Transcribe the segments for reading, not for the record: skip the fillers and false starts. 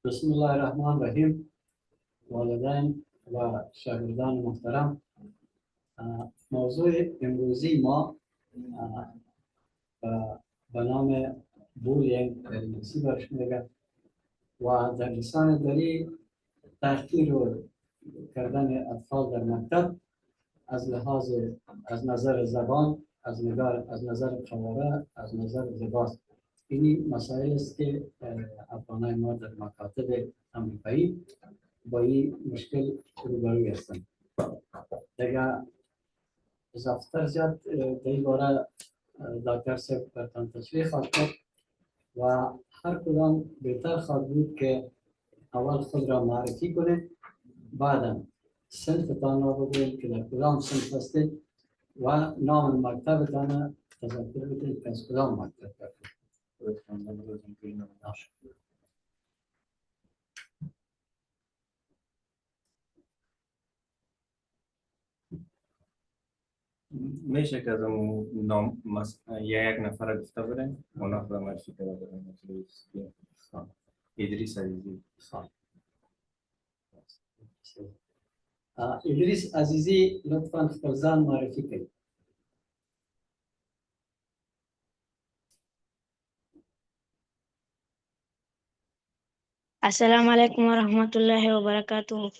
بسم الله الرحمن الرحیم. والدین و شاگردان محترم، موضوع امروزی ما به نام بولینگ در انگلیسی برش میگه و در لسان دری تحقیر کردن اطفال در مکتب از لحاظ از نظر زبان، از نظر قواره، از نظر لباس. این مسائل است که افغانای ما در مکاتب امریکایی با این مشکل روبرو هستند. دیگه اضافه زیاد در این باره دکتر صاحب برتان تشریح خواهد کرد و هر کدام بهتر خواهد بود که اول خود را معرفی کنه، بعدا صنفتان را بگوید که در کدام صنف هستید و نام مکتبتان تذکر بدهید که از کدام مکتب هستید. میشه که از اون نام یک نفر گفته بریم اونا خدا معرفی کرده بریم. ادریس عزیزی. ادریس عزیزی لطفاً خپل ځان معرفی کړئ. السلام علیکم ورحمت الله وبرکاته.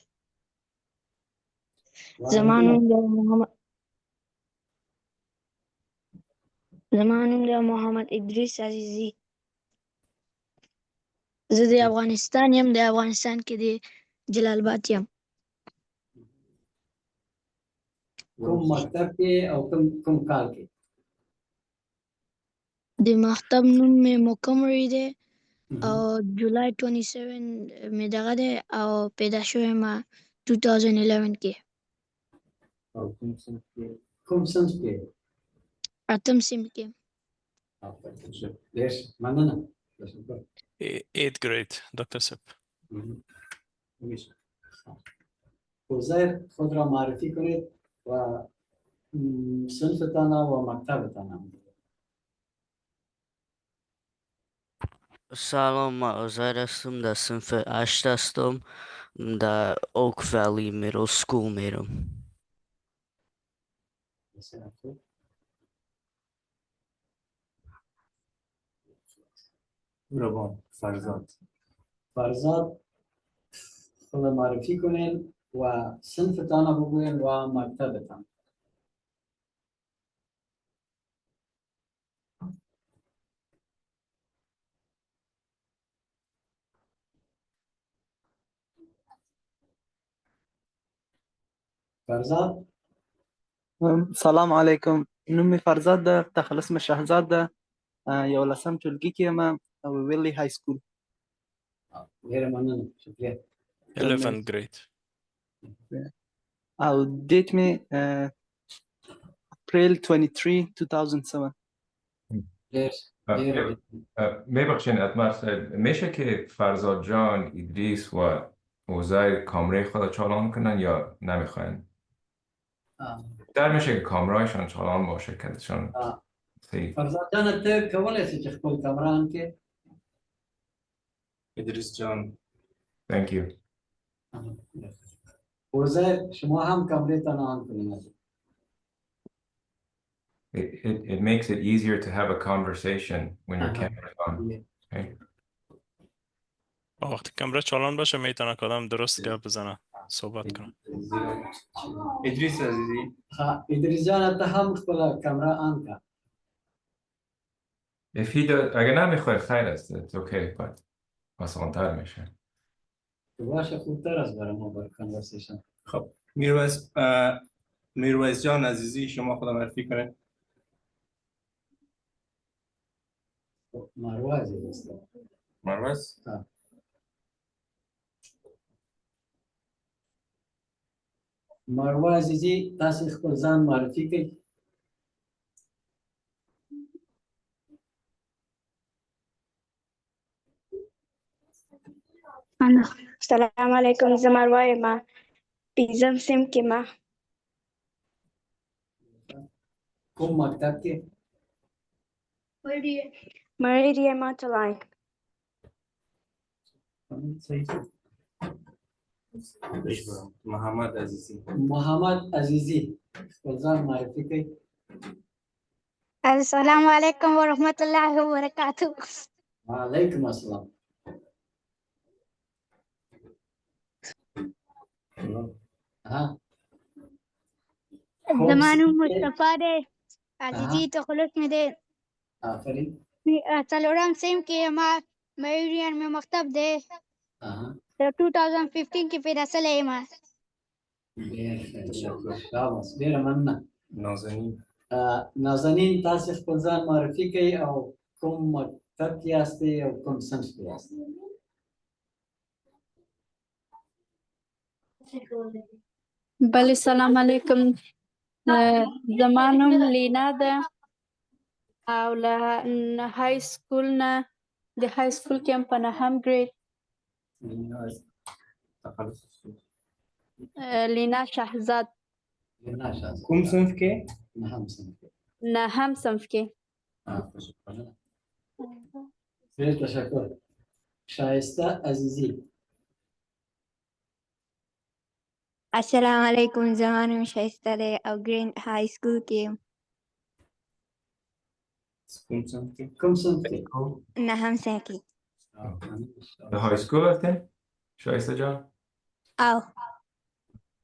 زما نوم د محمد ادریس عزیزی. زه د افغانستان یم، د افغانستان کې د جلال آباد یم. کوم مکتب کې او کوم کال کې؟ د مکتب نوم مې موکمری دی او جولای 27 مې دغه دی او پیدا شوی ما 2011 کې. او کوم صنف کې؟ اتم صنف کې. ډېر مننه. 8th grade, Dr. Sip. عزیر خود را معرفی کنید و صنفتان و مکتبتان. سلام، ما عزیر هستم، در صنف 8 هستم، در اوک ولی میدل سکول میرم. روان فرزاد خود معرفی کنید و صنفتان بگوید و مکتبتان. فرزاد. سلام علیکم، نوم می فرزاد ده، تخلص می شهزاد ده، 11 ټولګي کې یم او ویلی های سکول. ډېره مننه، شکریه. 11th grade. او دیت می اپریل 23 2007. میبخشین اتمر صاحب، میشه که فرزاد جان، ادریس و عزیر کامره خود چالان کنن یا نمیخواین؟ در میشه که کامرایشان چالان باشه که شان فرزاد جان ته کولای شي چې خپل کامره ان کې؟ ادریس جان. Thank you. عزیر شما هم کامرهتان آن کنید. It makes it easier to have a conversation when your camera is on. Okay. وقتی کامرا چالان باشه میتونه کدام درست گپ بزنه، صحبت کنه. ادریس عزیزی. ادریس جان ته هم خپل کامره آن کن. If he does, اگه نمیخواد خیر است. It's okay, but آسان‌تر میشه. باشه، خوبتر از برای ما برای کانورسیشن. خب میرویس جان عزیزی، شما خود معرفی کنید. مروه عزیز است. مرویس. مروه عزیزی تاسو خپل ځان معرفي کړئ. السلام علیکم، زه مروه یم، 5م صنف کې ما. کوم مکتب کې؟ مریډیا ماټلاین. صحیح. محمد عزیزی. محمد عزیزی خپل ځان معرفي کوي. السلام علیکم ورحمۃ اللہ وبرکاتہ. وعلیکم السلام. ها زما نوم مصطفی دی. عزیزی تخلص مې دی. آفرین. څلورم صنف کې ما میریان مې مکتب دی. 2015 کې پیدا سوی یم. ډېر شاباس، ډېره مننه. نازنین. نازنین تاسې خپل ځان معرفي کوئ او کوم مکتب کې یاستئ او کوم صنف کې یاستئ؟ بله سلام علیکم. زما نوم لینا ده او له های سکول نه د های سکول کې هم په 9م ګریډ. لینا شهزاد. کوم صنف کې؟ 9م صنف کې. 9م صنف کې. ډېر تشکر. شایسته عزیزی. السلام علیکم. زما نوم شایسته دی او ګرین های سکول کې یم. کوم صنف کې؟ کوم صنف کې؟ 9م صنف کې. به های سکول هستی؟ شایسته جان؟ او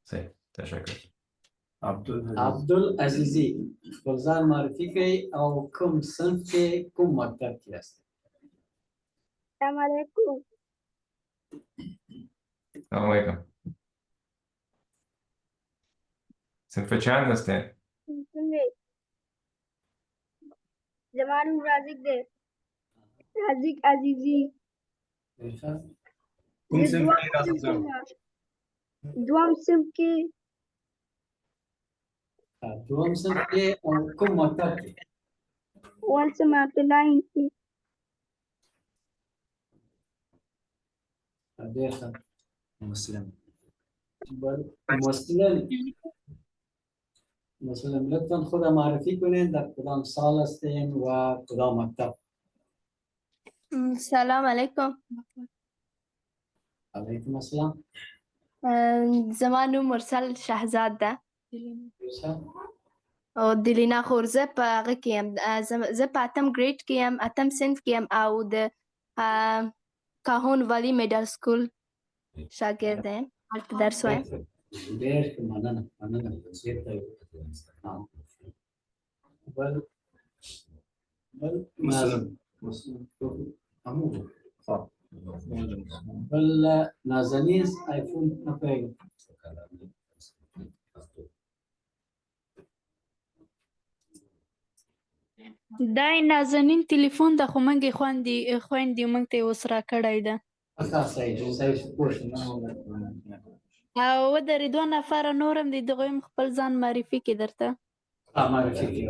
صحیح، تشکر. عبدالعزیزی خپل ځان معرفي کوئ او کوم صنف کې کوم مکتب کې یاستئ؟ السلام علیکم. سلام علیکم. صنف چند هستی؟ زما نوم رازق دی. رازق عزیزی. کوم صنف کې رازق جان؟ دوم صنف کې. دوم صنف کې او کوم مکتب کې؟ اول صنف عبدالله کې. ډېر ښه. مسلم. مسلم لطفا خود معرفی کنین در کدام سال هستین و کدام مکتب؟ سلام علیکم. علیکم السلام. زما نوم مرسل شهزاد ده ښه. او د لینا خورزه په هغه کې یم. زه په 8م ګریډ کې یم، 8م صنف کې یم او د کاهون والی میډل سکول شاګرد یم. هلته درس وایم. ډېر ښه، مننه مننه. بل نازنین آیفون نه پوهېږم. دا نازنین تلیفون ده خو موږ یې خویندې موږ ته یې اوس راکړی ده. ښه، صحیح صحیح پوه شوم. او ودرې 2 نفره نور هم دي، دغوی هم خپل ځان معرفي کړي درته. معرفي کړي.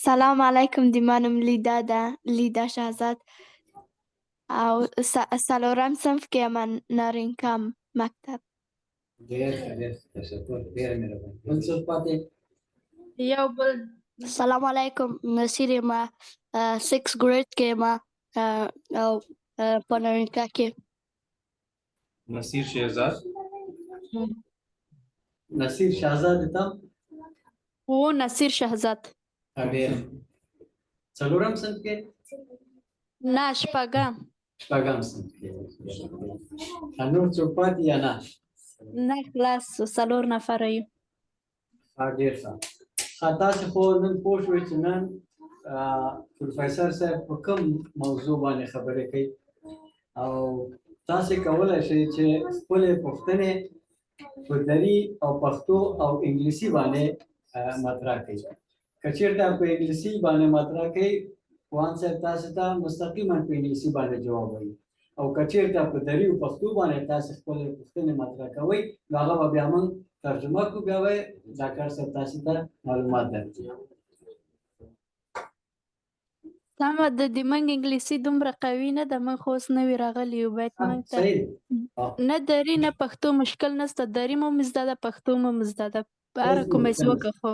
سلام علیکم. د ما نوم لیدا ده، لیدا شهزاد او 4م صنف کې یم، نارینکام مکتب. ډېر ښه، ډېر تشکر، ډېره مهرباني. بل څوک پاتې؟ یو بل. السلام علیکم. نصیر یم. 6 ګریډ کې یم او په نارینکا کې. نصیر شهزاد. نصیر شهزاد تم؟ او نصیر شهزاد. ډېر. 4م صنف کې؟ نه، 8م. 8م صنف کې. نور څوک پاتې یا نه؟ نه، خلاص 4 نفره یو. ډېر ښه. تاسې خو نن پوه شوئ چې نن پروفیسر صاحب په کوم موضوع باندې خبرې کوي او تاسې کولی شئ چې خپلې پوښتنې په دري او پښتو او انګلیسي باندې مطرح کړئ. که چېرته په انګلیسي باندې مطرح کړئ، پوهاند صاحب تاسې ته مستقیما په انګلیسي باندې جواب وایي، او که چېرته په دري او پښتو باندې تاسې خپلې پوښتنې مطرح کوئ، نو هغه به بیا موږ ترجمه کړو، بیا به ډاکټر صاحب تاسې ته معلومات درکړي. سمه ده. د موږ انګلیسي دومره قوي نه ده، موږ خو اوس نوي راغلي یو. باید موږ ته نه دري نه پښتو مشکل نشته. دري مو زده ده، پښتو مو زده ده، په هره کومه یې وکړه خو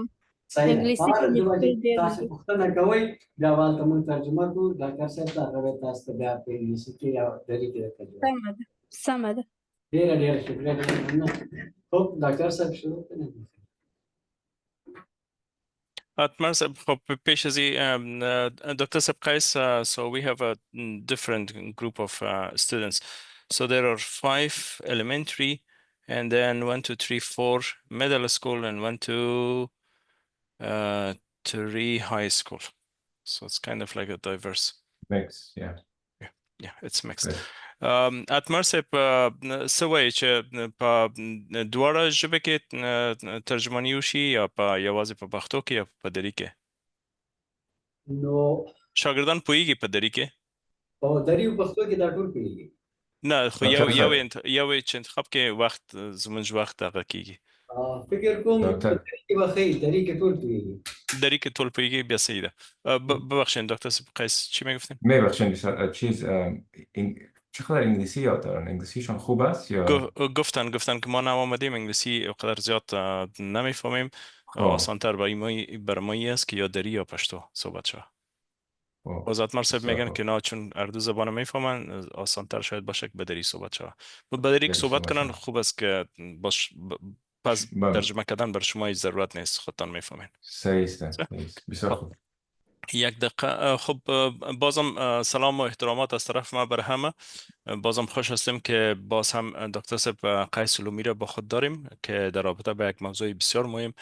صحیح ده. انګلیسي په هر کې ژبه مشکل چې ډېر تاسو دی. پوښتنه کوئ بیا به هلته موږ ترجمه کړو. ډاکټر صاحب ته هغه به تاسو ته بیا په انګلیسي کې یا دري کې درته جواب سمه ده سمه ده. ډېره شکریه. ډېره مننه. خب ډاکټر صاحب شروع کړئ. Atmar Sab, پیش از Dr. Sabkais, so we have a different group of students. So there are 5 elementary, and then 1, 2, 3, 4 middle school, and 1, 2, 3 high school. So it's kind of like a diverse. Mix, yeah. Yeah, it's mixed. Good. Atmar Sab, څه وایي چې په دواړه ژبه کې ترجماني وشي یا په یوازې په پښتو کې یا په دري کې؟ نو شاګردان پوهیږي په دري کې؟ په دري او پښتو کې دا ټول پوهیږي. نه خو ډاکټر یو صاحب. یو چې انتخاب کې وخت زمونږ وخت هغه کیږي. فکر کوم په ډاکټر. دري کې به ښه وي. دري کې ټول پوهیږي. دري کې ټول پوهیږي بیا صحیح ده. ببخشید دکتر قیس چی میگفتین؟ میبخشین چیز چقدر انگلیسی یاد دارن؟ انگلیسیشون خوب است یا؟ گفتن که ما نوآمدیم انگلیسی اقدر زیاد نمیفهمیم. آسانتر برای ما است که یا دری یا پشتو صحبت شود. باز اتمر صاحب میگن که نه چون اردو زبان میفهمن آسانتر شاید باشه که به دری صحبت شود. به دری که صحبت کنن خوب است که پس ترجمه کردن بر شما هیچ ضرورت نیست، خودتان میفهمین. صحیح است. بسیار خوب. یک دقیقه. خب بازم سلام و احترامات از طرف ما بر همه. بازم خوش هستیم که باز هم دکتر صاحب قیس علومی را با خود داریم که در رابطه با یک موضوع بسیار مهم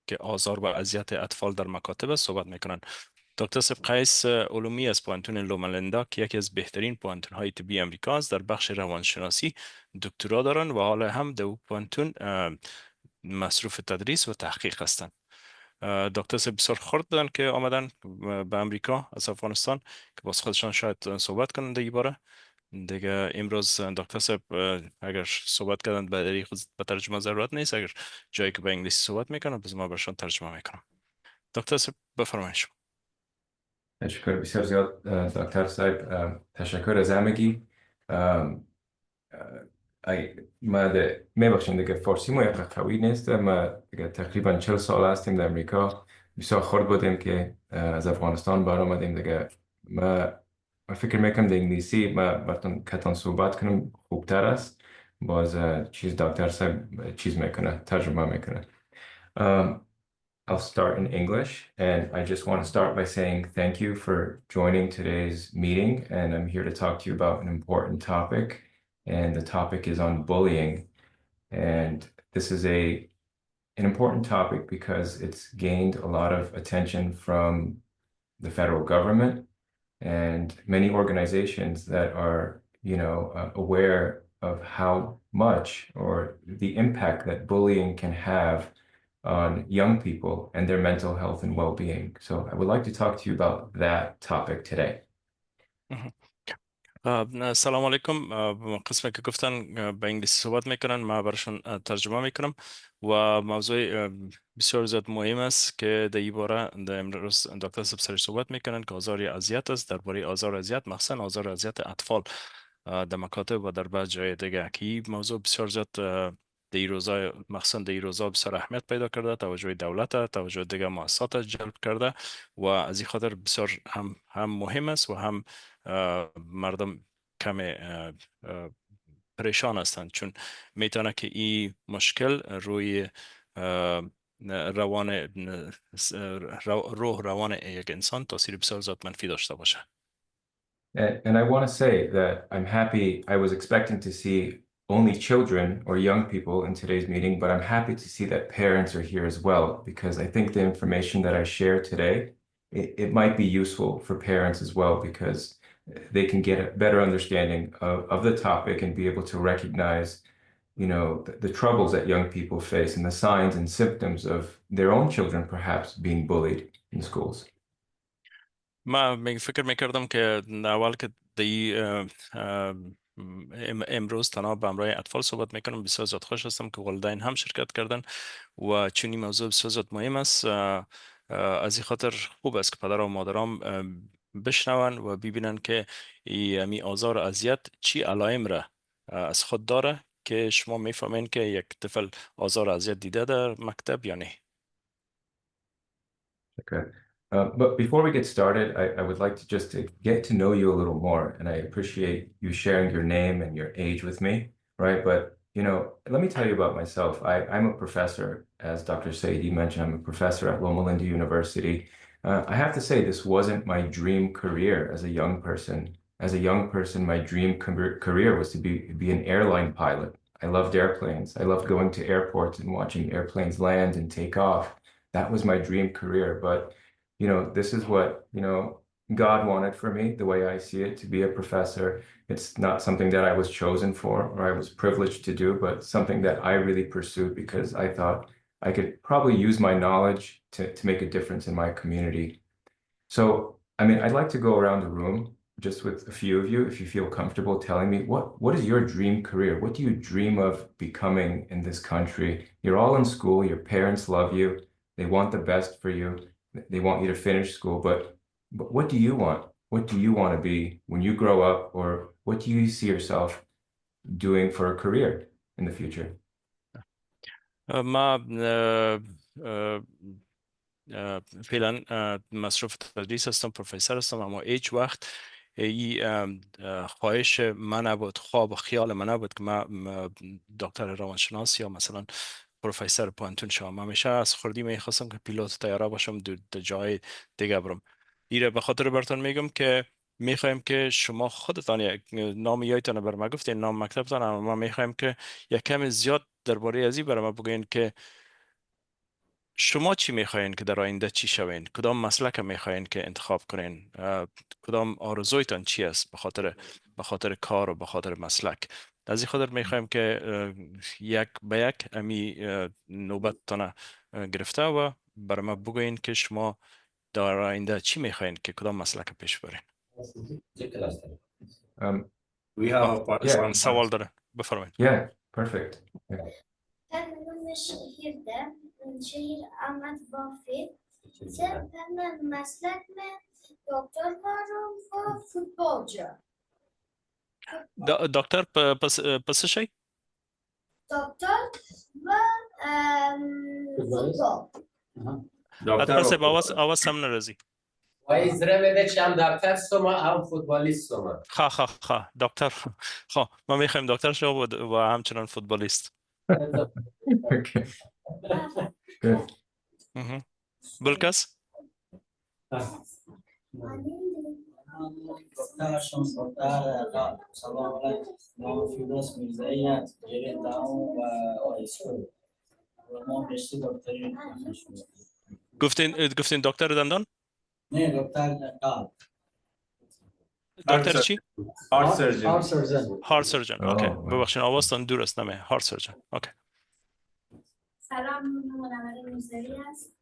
که آزار و اذیت اطفال در مکاتب صحبت میکنن. دکتر صاحب قیس علومی از پوانتون لومالندا که یکی از بهترین پوانتون های طبی امریکا است، در بخش روانشناسی دکترا دارن و حالا هم در پوانتون مصروف تدریس و تحقیق هستند. دکتر صاحب بسیار خورد دادن که آمدن به امریکا از افغانستان که باز خودشان شاید صحبت کنند در این باره. دیگه امروز دکتر صاحب اگر صحبت کردن به خود به ترجمه ضرورت نیست، اگر جایی که به انگلیسی صحبت میکنن بز ما برشان ترجمه میکنم. دکتر صاحب بفرمایید. تشکر بسیار زیاد دکتر صاحب. تشکر از همگی. ما میبخشیم دیگه فارسی ما یک قوی نیست. ما دیگه تقریبا 40 سال هستیم در امریکا. بسیار خورد بودیم که از افغانستان بر آمدیم دیگه. ما فکر میکنم در انگلیسی ما براتون کتان صحبت کنم خوبتر است. باز چیز دکتر صاحب چیز میکنه ترجمه میکنه. I'll start in English, and I just want to start by saying thank you for joining today's meeting, and I'm here to talk to you about an important topic, and the topic is on bullying. And this is an important topic because it's gained a lot of attention from the federal government and many organizations that are, aware of how much or the impact that bullying can have on young people and their mental health and well-being. So I would like to talk to you about that topic today. سلام علیکم. قسمی که گفتن به انگلیسی صحبت میکنن ما برشون ترجمه میکنم و موضوع بسیار زیاد مهم است که در این باره در امروز دکتر صاحب صحبت میکنن که آزار اذیت است. درباره آزار اذیت مخصوصا آزار اذیت اطفال در مکاتب و در بعض جای دیگه که این موضوع بسیار زیاد در این روزا مخصوصا در این روزا بسیار اهمیت پیدا کرده، توجه دولت، توجه دیگه مؤسسات جلب کرده و از این خاطر بسیار هم مهم است و هم مردم کم پریشان هستند چون میتونه که این مشکل روی روان یک انسان تاثیر بسیار زیاد منفی داشته باشه. And I want to say that I'm happy. I was expecting to see only children or young people in today's meeting, but I'm happy to see that parents are here as well, because I think the information that I share today, it might be useful for parents as well, because they can get a better understanding of the topic and be able to recognize, the troubles that young people face and the signs and symptoms of their own children perhaps being bullied in schools. ما فکر میکردم که اول که امروز تنها به همراه اطفال صحبت میکنم. بسیار زیاد خوش هستم که والدین هم شرکت کردن و چون این موضوع بسیار زیاد مهم است از این خاطر خوب است که پدر و مادرام بشنون و ببینن که این آزار و اذیت چی علائم را از خود داره که شما میفهمین که یک طفل آزار اذیت دیده در مکتب یا نه؟ Okay. But before we get started, I would like to just to get to know you a little more, and I appreciate you sharing your name and your age with me, right? But, you know, let me tell you about myself. I'm a professor, as Dr. Saidi mentioned, I'm a professor at Loma Linda University. I have to say this wasn't my dream career as a young person. As a young person, my dream career was to be an airline pilot. I loved airplanes. I loved going to airports and watching airplanes land and take off. That was my dream career. But, you know, this is what, you know, God wanted for me, the way I see it, to be a professor. It's not something that I was chosen for or I was privileged to do, but something that I really pursued because I thought I could probably use my knowledge to make a difference in my community. So, I mean, I'd like to go around the room just with a few of you, if you feel comfortable telling me what is your dream career? What do you dream of becoming in this country? You're all in school, your parents love you, they want the best for you, they want you to finish school, but what do you want? What do you want to be when you grow up, or what do you see yourself doing for a career in the future? ما فعلا مصروف تدریس هستم، پروفسور هستم، اما هیچ وقت این خواهش من نبود، خواب و خیال من نبود که من دکتر روانشناس یا مثلا پروفسور پانتون شوم. همیشه از خردی میخواستم که پیلوت طیاره باشم، در جای دیگه برم. ایره به خاطر براتون میگم که میخوایم که شما خودتان یک نام یایتان بر ما گفتین، نام مکتبتان، اما ما میخوایم که یک کم زیاد درباره ازی بر ما بگین که شما چی میخواین که در آینده چی شوین، کدام مسلک میخواین که انتخاب کنین، کدام آرزویتان چی است به خاطر کار و به خاطر مسلک. از این خاطر میخوایم که یک به یک امی نوبتتان گرفته و برای ما بگوین که شما در آینده چی میخواین که کدام مسلک پیش برین. We have one سوال داره، بفرمایید. Yeah, perfect. شهر احمد وافی من مسلک में डॉक्टर करूँ و فوتبال جا. دکتر پس شی؟ دکتر و فوتبال. دکتر سه آواز سم نرازی. و ازره میده چه هم دکتر سوما هم فوتبالیست سوما. خواه دکتر خواه ما میخوایم دکتر شو و همچنان فوتبالیست. Okay. Good. بلکس؟ دکتر شما دکتر سلام علیکم، نام فیروز میرزایی است، گریه داون و آیسکول و ما رشته دکتری گفتین دکتر دندان؟ نه دکتر قلب. دکتر چی؟ هارت سرجن. اوکی ببخشید آوازتان دور است، نمه هارت سرجن. اوکی. سلام، منور میرزایی است،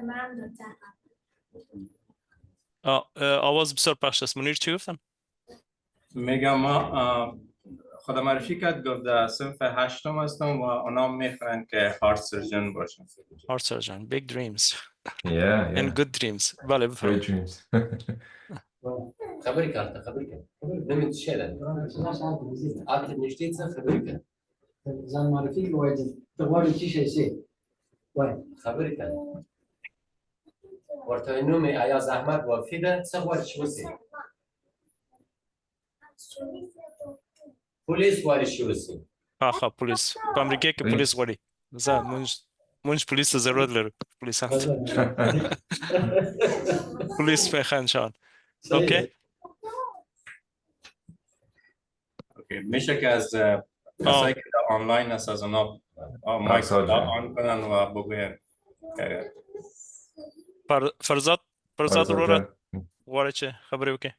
من دکتر آواز بسیار پخش است. منیر چی گفتن؟ میگم ما خدا معرفی کرد، گفت در صنف 8 هستم و اونا میخواین که هارت سرجن باشم. هارت سرجن. big dreams. Yeah. and good dreams. بله بفرمایید. Great dreams. خبری کرد نمید شده آت نشتید خبری کرد زن معرفی که باید تقواری چی شیسی خبری کرد ورطای نوم عیاز احمد وافیده سخواری چی بسی پولیس واری چی بسی پولیس په امریکا کې پولیس غواړي. زه مونږ پولیس ته ضرورت لرو. پولیس هم پولیس میخوان شان. اوکی میشه که از کسایی که آنلاین هست از اونا مایک آن کنن و بگوین فرزاد ورورت غواړي چې خبرې وکړي.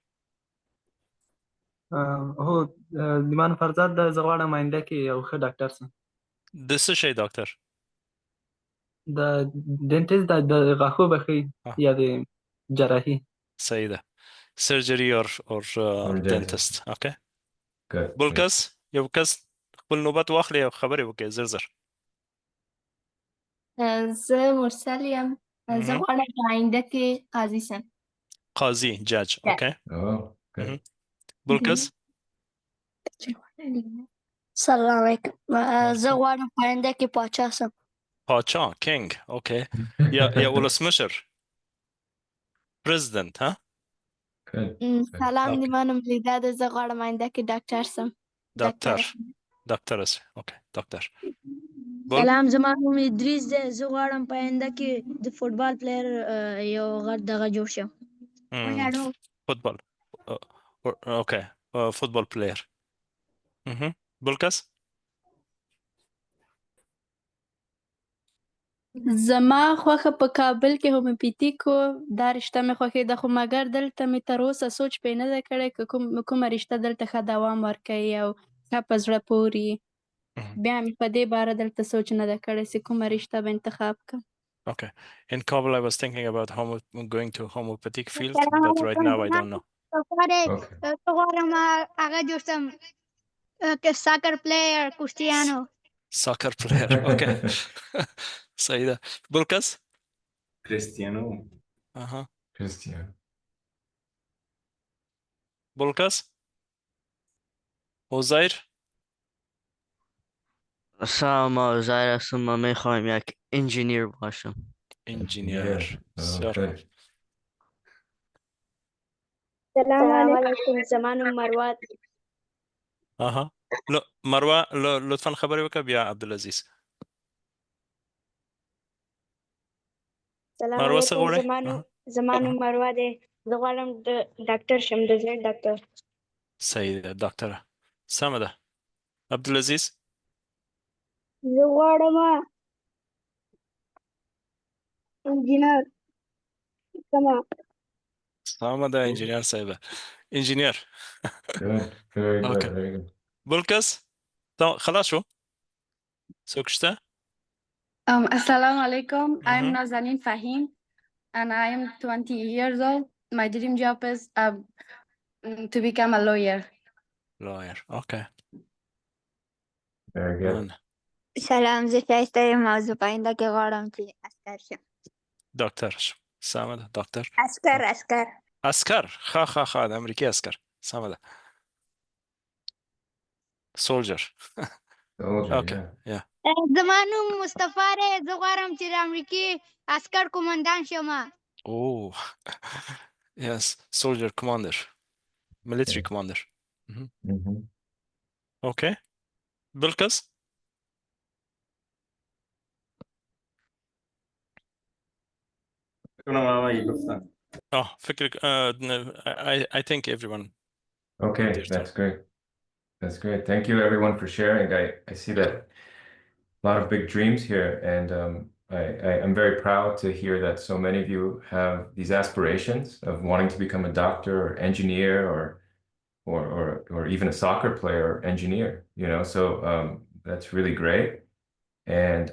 هو من فرزاد د زه غواړم آینده کې یو ښه ډاکټر سم. د څه شی ډاکټر؟ د ډینټیسټ د غاښو بخي یا د جراحي. صحیح ده. سرجری اور ډینټیسټ. اوکی بل کس یو کس خپل نوبت واخلي او خبرې وکړي زر. زه مرسل یم، زه غواړم په آینده کې قاضي سم. قاضي جج. اوکی بل کس؟ سلام علیکم زه غواړم په آینده کې پاچا سم. پاچا کینگ اوکی یا ولسمشر president ها سلام دی منم لیدا ده زه غواړم آینده کې ډاکټر سم. دکتر است اوکی دکتر سلام زما نوم ادریس دی زه غواړم په آینده کې د فوټبال پلیر یو غټ دغه جوړ شم. فوتبال اوکی فوتبال پلیر بل کس زما خوښه په کابل کې هومیوپیتیک دا رشته مې خوښېده خو مګر دلته مې تر اوسه سوچ پې نه دی کړی که کومه رشته دلته ښه دوام ورکوي او ښه په زړه پورې بیا مې په دې باره دلته سوچ نه دی کړی چې کومه رشته به انتخاب کړم. Okay. In Kabul, I was thinking about going to homeopathic field, but right now I don't know. زه غواړم هغه جوړ سم ساکر پلیر کریسټیانو. Soccer player, okay. صحیح ده. بل کس؟ کریستیانو. Cristiano. بل کس؟ عزیر؟ سلام عزیر هستم من میخوایم یک انجینیر باشم. انجینیر. سلام علیکم زما نوم مروه. مروه لطفا خبرې وکړه بیا عبدالعزیز. سلام علیکم زما نوم مروه دی زه غواړم د ډاکټر شم د زړه ډاکټر. صحیح ده ډاکټره سمه ده. عبدالعزیز زه غواړم انجینر کما. سمه ده انجینر صاحبه انجینر. Good. بل کس؟ خلاص شو؟ څوک شته؟ Assalamu alaikum. I'm Nazanin Fahim and I am 20 years old. My dream job is to become a lawyer. Lawyer, okay. Very good. سلام زه شایسته یم او زه په آینده کې غواړم چې عسکر شم. ډاکټر شم سمه ده ډاکټر. عسکر ښه د امریکي عسکر سمه ده. soldier. Okay, yeah. زما نوم مصطفی دی زه غواړم چې د امریکې عسکر قومندان شم. Oh, yes, soldier commander, military commander. Okay. بل کس؟ فکر I think everyone. Okay, that's great. That's great. Thank you everyone for sharing. I see that a lot of big dreams here, and I'm very proud to hear that so many of you have these aspirations of wanting to become a doctor or engineer or even a soccer player or engineer, you know, so that's really great. And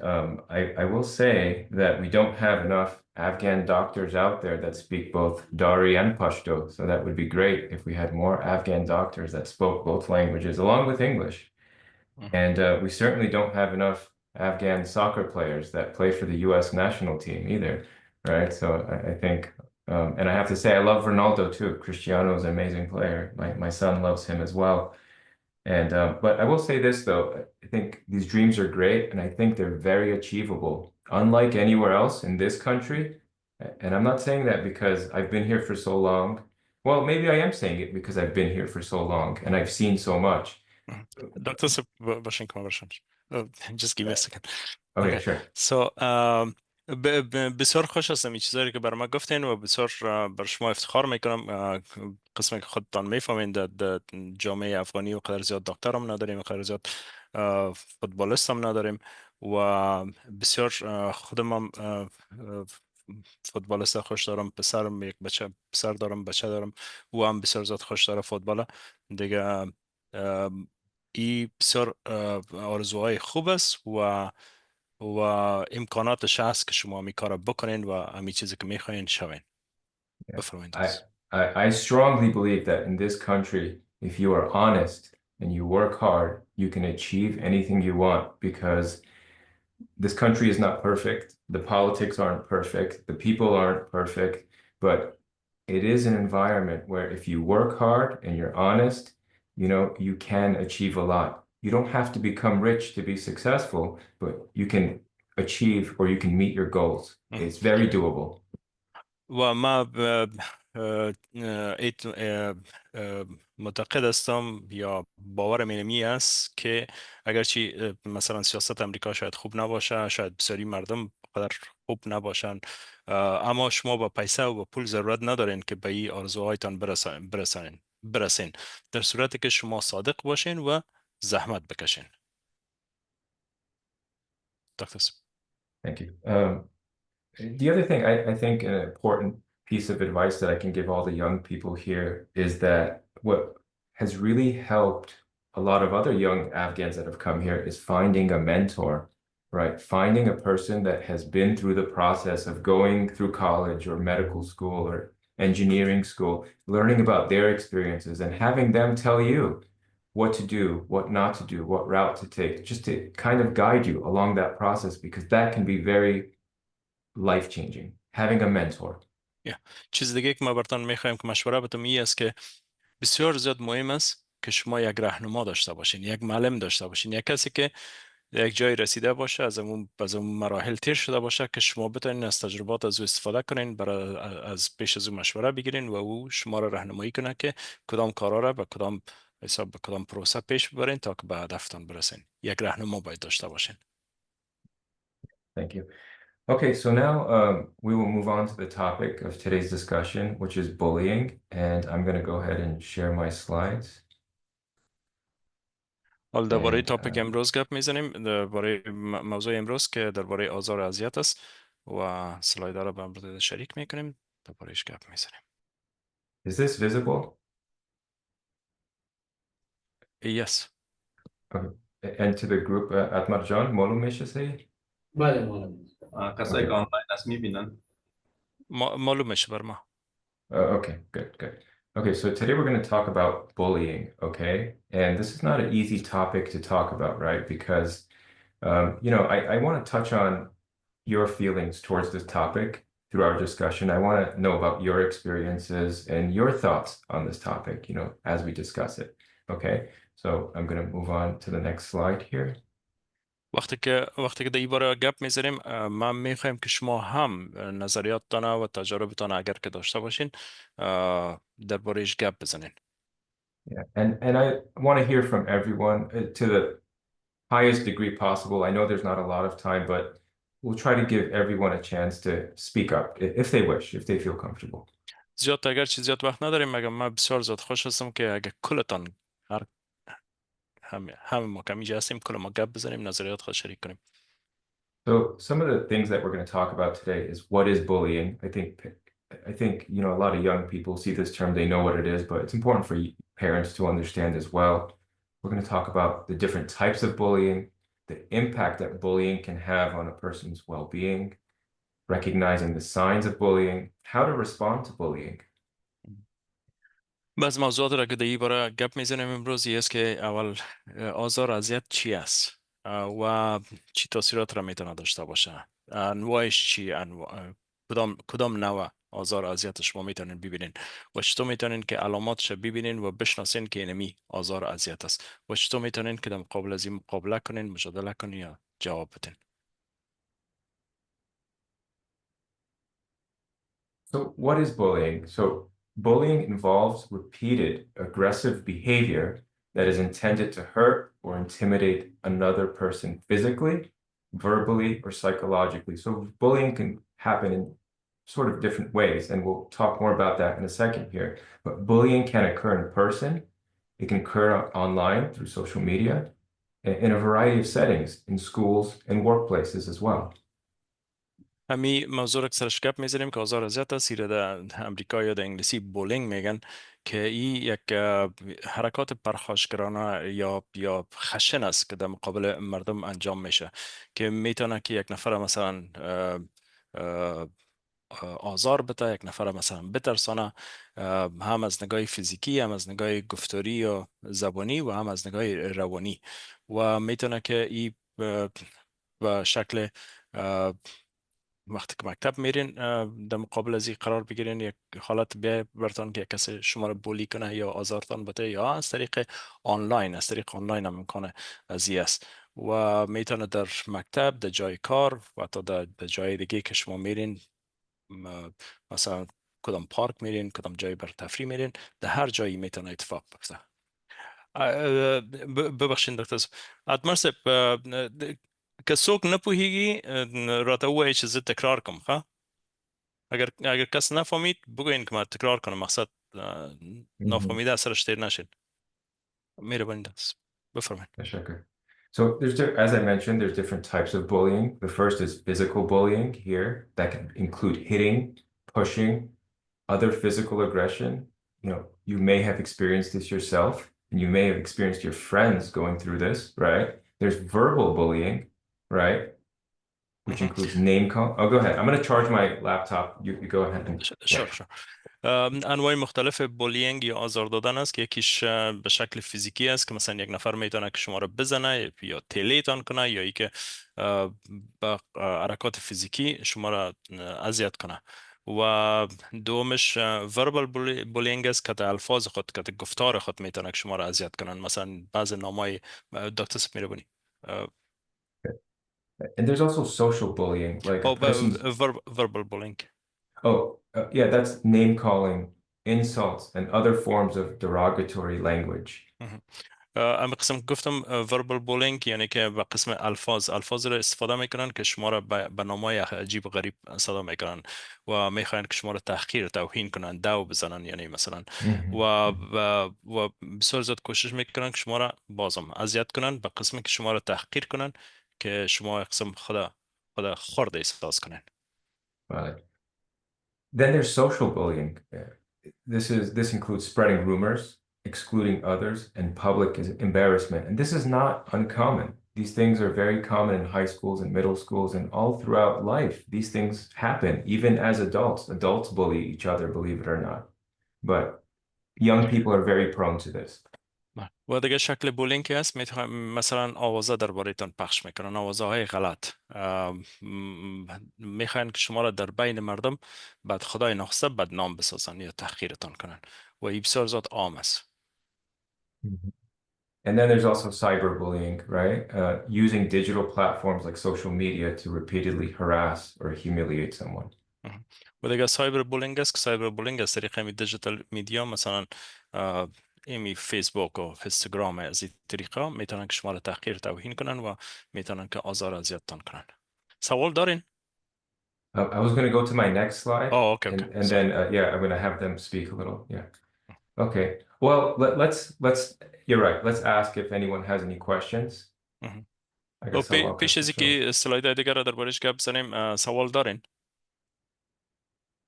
I will say that we don't have enough Afghan doctors out there that speak both Dari and Pashto, so that would be great if we had more Afghan doctors that spoke both languages along with English. And we certainly don't have enough Afghan soccer players that play for the US national team either, right? So I think, and I have to say, I love Ronaldo too. Cristiano is an amazing player. My son loves him as well. And but I will say this though, I think these dreams are great, and I think they're very achievable. Unlike anywhere else in this country, and I'm not saying that because I've been here for so long. Well, maybe I am saying it because I've been here for so long and I've seen so much. Dr. Just give me a second. Okay, sure. So بسیار خوش هستم این چیزایی که بر ما گفتین و بسیار بر شما افتخار میکنم. قسمی که خودتان میفهمین در جامعه افغانی و قدر زیاد دکتر هم نداریم و قدر زیاد فوتبالیست هم نداریم و بسیار خودم هم فوتبالیست خوش دارم. پسرم یک پسر دارم بچه دارم و هم بسیار زیاد خوش داره فوتبال دیگه. این بسیار آرزوهای خوب است و امکاناتش هست که شما می کار بکنین و همین چیزی که میخواین شوین. بفرمایید. I strongly believe that in this country, if you are honest and you work hard, you can achieve anything you want, because this country is not perfect. The politics aren't perfect. The people aren't perfect, but it is an environment where if you work hard and you're honest you know, you can achieve a lot. You don't have to become rich to be successful, but you can achieve or you can meet your goals. It's very doable. و ما معتقد هستم یا باورم اینمی است که اگرچه مثلا سیاست امریکا شاید خوب نباشه، شاید بسیاری مردم قدر خوب نباشن، اما شما با پیسه و با پول ضرورت ندارین که به این آرزوهایتان برسین در صورتی که شما صادق باشین و زحمت بکشین. Dr. Thank you. The other thing, I think an important piece of advice that I can give all the young people here is that what has really helped a lot of other young Afghans that have come here is finding a mentor, right? Finding a person that has been through the process of going through college or medical school or engineering school, learning about their experiences and having them tell you what to do, what not to do, what route to take, just to kind of guide you along that process, because that can be very life-changing, having a mentor. چیز دیگه که ما براتون میخوایم که مشوره بتون این است که بسیار زیاد مهم است که شما یک راهنما داشته باشین، یک معلم داشته باشین، یک کسی که یک جای رسیده باشه، از اون مراحل تیر شده باشه که شما بتونین از تجربات از او استفاده کنین، برای از پیش از او مشوره بگیرین و او شما را راهنمایی کنه که کدام کارا را به کدام حساب به کدام پروسه پیش ببرین تا که به هدفتان برسین. یک راهنما باید داشته باشین. Thank you. Okay, so now we will move on to the topic of today's discussion, which is bullying, and I'm going to go ahead and share my slides. حالا درباره تاپیک امروز گپ میزنیم، درباره موضوع امروز که درباره آزار و اذیت است و سلایدها را با هم شریک میکنیم، دربارهش گپ میزنیم. Is this visible? Yes. Okay. And to the group, Atmar John, معلوم میشه صحیح؟ بله معلوم. کسایی که آنلاین هست میبینن؟ معلوم میشه بر ما. Okay, good. Okay, so today we're going to talk about bullying, okay? And this is not an easy topic to talk about, right? Because, you know, I want to touch on your feelings towards this topic through our discussion. I want to know about your experiences and your thoughts on this topic, you know, as we discuss it, okay? So I'm going to move on to the next slide here. وقتی که در این باره گپ میزنیم، ما میخوایم که شما هم نظریاتتان و تجاربتان اگر که داشته باشین دربارهش گپ بزنین. Yeah, and I want to hear from everyone to the highest degree possible. I know there's not a lot of time, but we'll try to give everyone a chance to speak up if they wish, if they feel comfortable. اگر چیز زیاد وقت نداریم، مگر من بسیار زیاد خوش هستم که اگر کلتان همه ما که اینجا هستیم کل ما گپ بزنیم، نظریات خود شریک کنیم. So some of the things that we're going to talk about today is what is bullying. I think you know a lot of young people see this term, they know what it is, but it's important for parents to understand as well. We're going to talk about the different types of bullying, the impact that bullying can have on a person's well-being, recognizing the signs of bullying, how to respond to bullying. بعض موضوعات را که در این باره گپ میزنیم امروز است که اول آزار و اذیت چی است و چی تاثیرات را میتونه داشته باشه، انواعش چی، کدام نوع آزار و اذیت شما میتونین ببینین و چطور میتونین که علاماتش ببینین و بشناسین که اینمی آزار و اذیت است و چطور میتونین که در مقابل از این مقابله کنین، مجادله کنین یا جواب بدین. So what is bullying? So bullying involves repeated aggressive behavior that is intended to hurt or intimidate another person physically, verbally, or psychologically. So bullying can happen in sort of different ways, and we'll talk more about that in a second here. But bullying can occur in person. It can occur online through social media, in a variety of settings, in schools and workplaces as well. همی موضوع اکثرش گپ میزنیم که آزار اذیت است. در امریکا یا در انگلیسی بولینگ میگن که این یک حرکات پرخاشگرانه یا خشن است که در مقابل مردم انجام میشه که میتونه که یک نفر مثلا آزار بده، یک نفر مثلا بترسانه، هم از نگاه فیزیکی، هم از نگاه گفتاری یا زبانی و هم از نگاه روانی، و میتونه که این به شکل وقتی که مکتب میرین در مقابل از این قرار بگیرین یک حالت بیای برتان که کسی شما رو بولی کنه یا آزارتان بده، یا از طریق آنلاین هم امکان از این است و میتونه در مکتب، در جای کار و تا در جای دیگه که شما میرین، مثلا کدام پارک میرین، کدام جای بر تفریح میرین، در هر جایی میتونه اتفاق بیفته. ببخشید دکتر اتمر صاحب، که څوک نه پوهیږي راته ووایي چې زه تکرار کوم. ښه، اگر کس نفهمید بگوین که ما تکرار کنم، مقصد نافهمیده اثرش تیر نشین. مهربانی دکتر بفرمایید. تشکر. So as I mentioned, there's different types of bullying. The first is physical bullying here that can include hitting, pushing, other physical aggression. You may have experienced this yourself, and you may have experienced your friends going through this, right? There's verbal bullying, right? Which includes name call. Oh, go ahead. I'm going to charge my laptop. You go ahead. Sure. انواع مختلف بولینگ یا آزار دادن است که یکیش به شکل فیزیکی است که مثلا یک نفر میتونه که شما رو بزنه یا تلیتان کنه، یا ای که با حرکات فیزیکی شما را اذیت کنه. و دومش وربال بولینگ است که الفاظ خود، که گفتار خود میتونه که شما را اذیت کنن. مثلا بعض نامای دکتر میربونی. And there's also social bullying, like verbal bullying. Yeah, that's name calling, insults, and other forms of derogatory language. اما قسم گفتم verbal bullying یعنی که به قسم الفاظ رو استفاده میکنن که شما را به نامای عجیب و غریب صدا میکنن و میخواین که شما را تحقیر، توهین کنن، دو بزنن، یعنی مثلا و بسیار زیاد کوشش میکنن که شما را بازم اذیت کنن به قسمی که شما را تحقیر کنن که شما قسم خدا خورده احساس کنن. Right. Then there's social bullying. This includes spreading rumors, excluding others, and public embarrassment. And this is not uncommon. These things are very common in high schools and middle schools and all throughout life. These things happen even as adults. Adults bully each other, believe it or not. But young people are very prone to this. و دیگه شکل بولینگ که هست، مثلا آوازه درباره تان پخش میکنن، آوازه های غلط، میخواین که شما را در بین مردم بعد خدای نخواسته بدنام بسازن یا تحقیرتان کنن و این بسیار زیاد عام است. And then there's also cyberbullying, right? Using digital platforms like social media to repeatedly harass or humiliate someone. و دیگه سایبر بولینگ است که سایبر بولینگ از طریق دیجیتال میدیا، مثلا ایمی فیسبوک و اینستاگرام، از این طریقه میتونن که شما را تحقیر، توهین کنن و میتونن که آزار اذیتتان کنن. سوال دارین؟ I was going to go to my next slide. Oh, okay. And then I'm going to have them speak a little. Yeah. Okay. Well, let's. You're right. Let's ask if anyone has any questions. پیش از اینکه اسلاید دیگر را دربارش گپ بزنیم، سوال دارین؟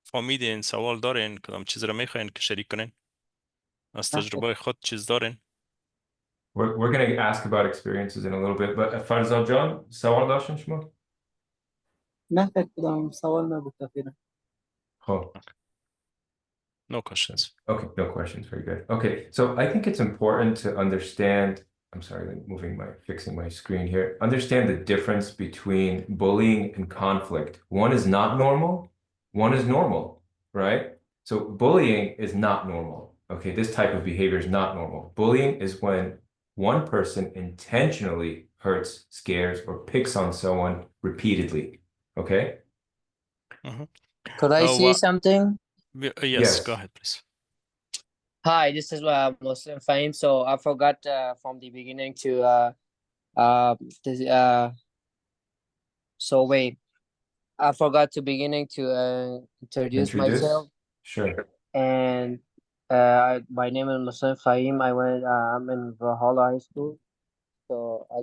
فهمیدین؟ سوال دارین؟ کدام چیز را میخواین که شریک کنین؟ از تجربه خود چیز دارین؟ We're going to ask about experiences in a little bit, but Farzad Jan, سوال داشتین شما؟ نه فکر کنم سوال نبود تقریبا. خب. No questions. Okay, no questions. Very good. Okay, so I think it's important to understand, I'm sorry, fixing my screen here. Understand the difference between bullying and conflict. One is not normal, one is normal, right? So bullying is not normal. Okay, this type of behavior is not normal. Bullying is when one person intentionally hurts, scares, or picks on someone repeatedly. Okay? Could I say something? Yes, go ahead, please. Hi, this is Muslim Fahim. So I forgot from the beginning to so wait, I forgot to beginning to introduce myself. Sure. And my name is Muslim Fahim. I'm in Valhalla High School. So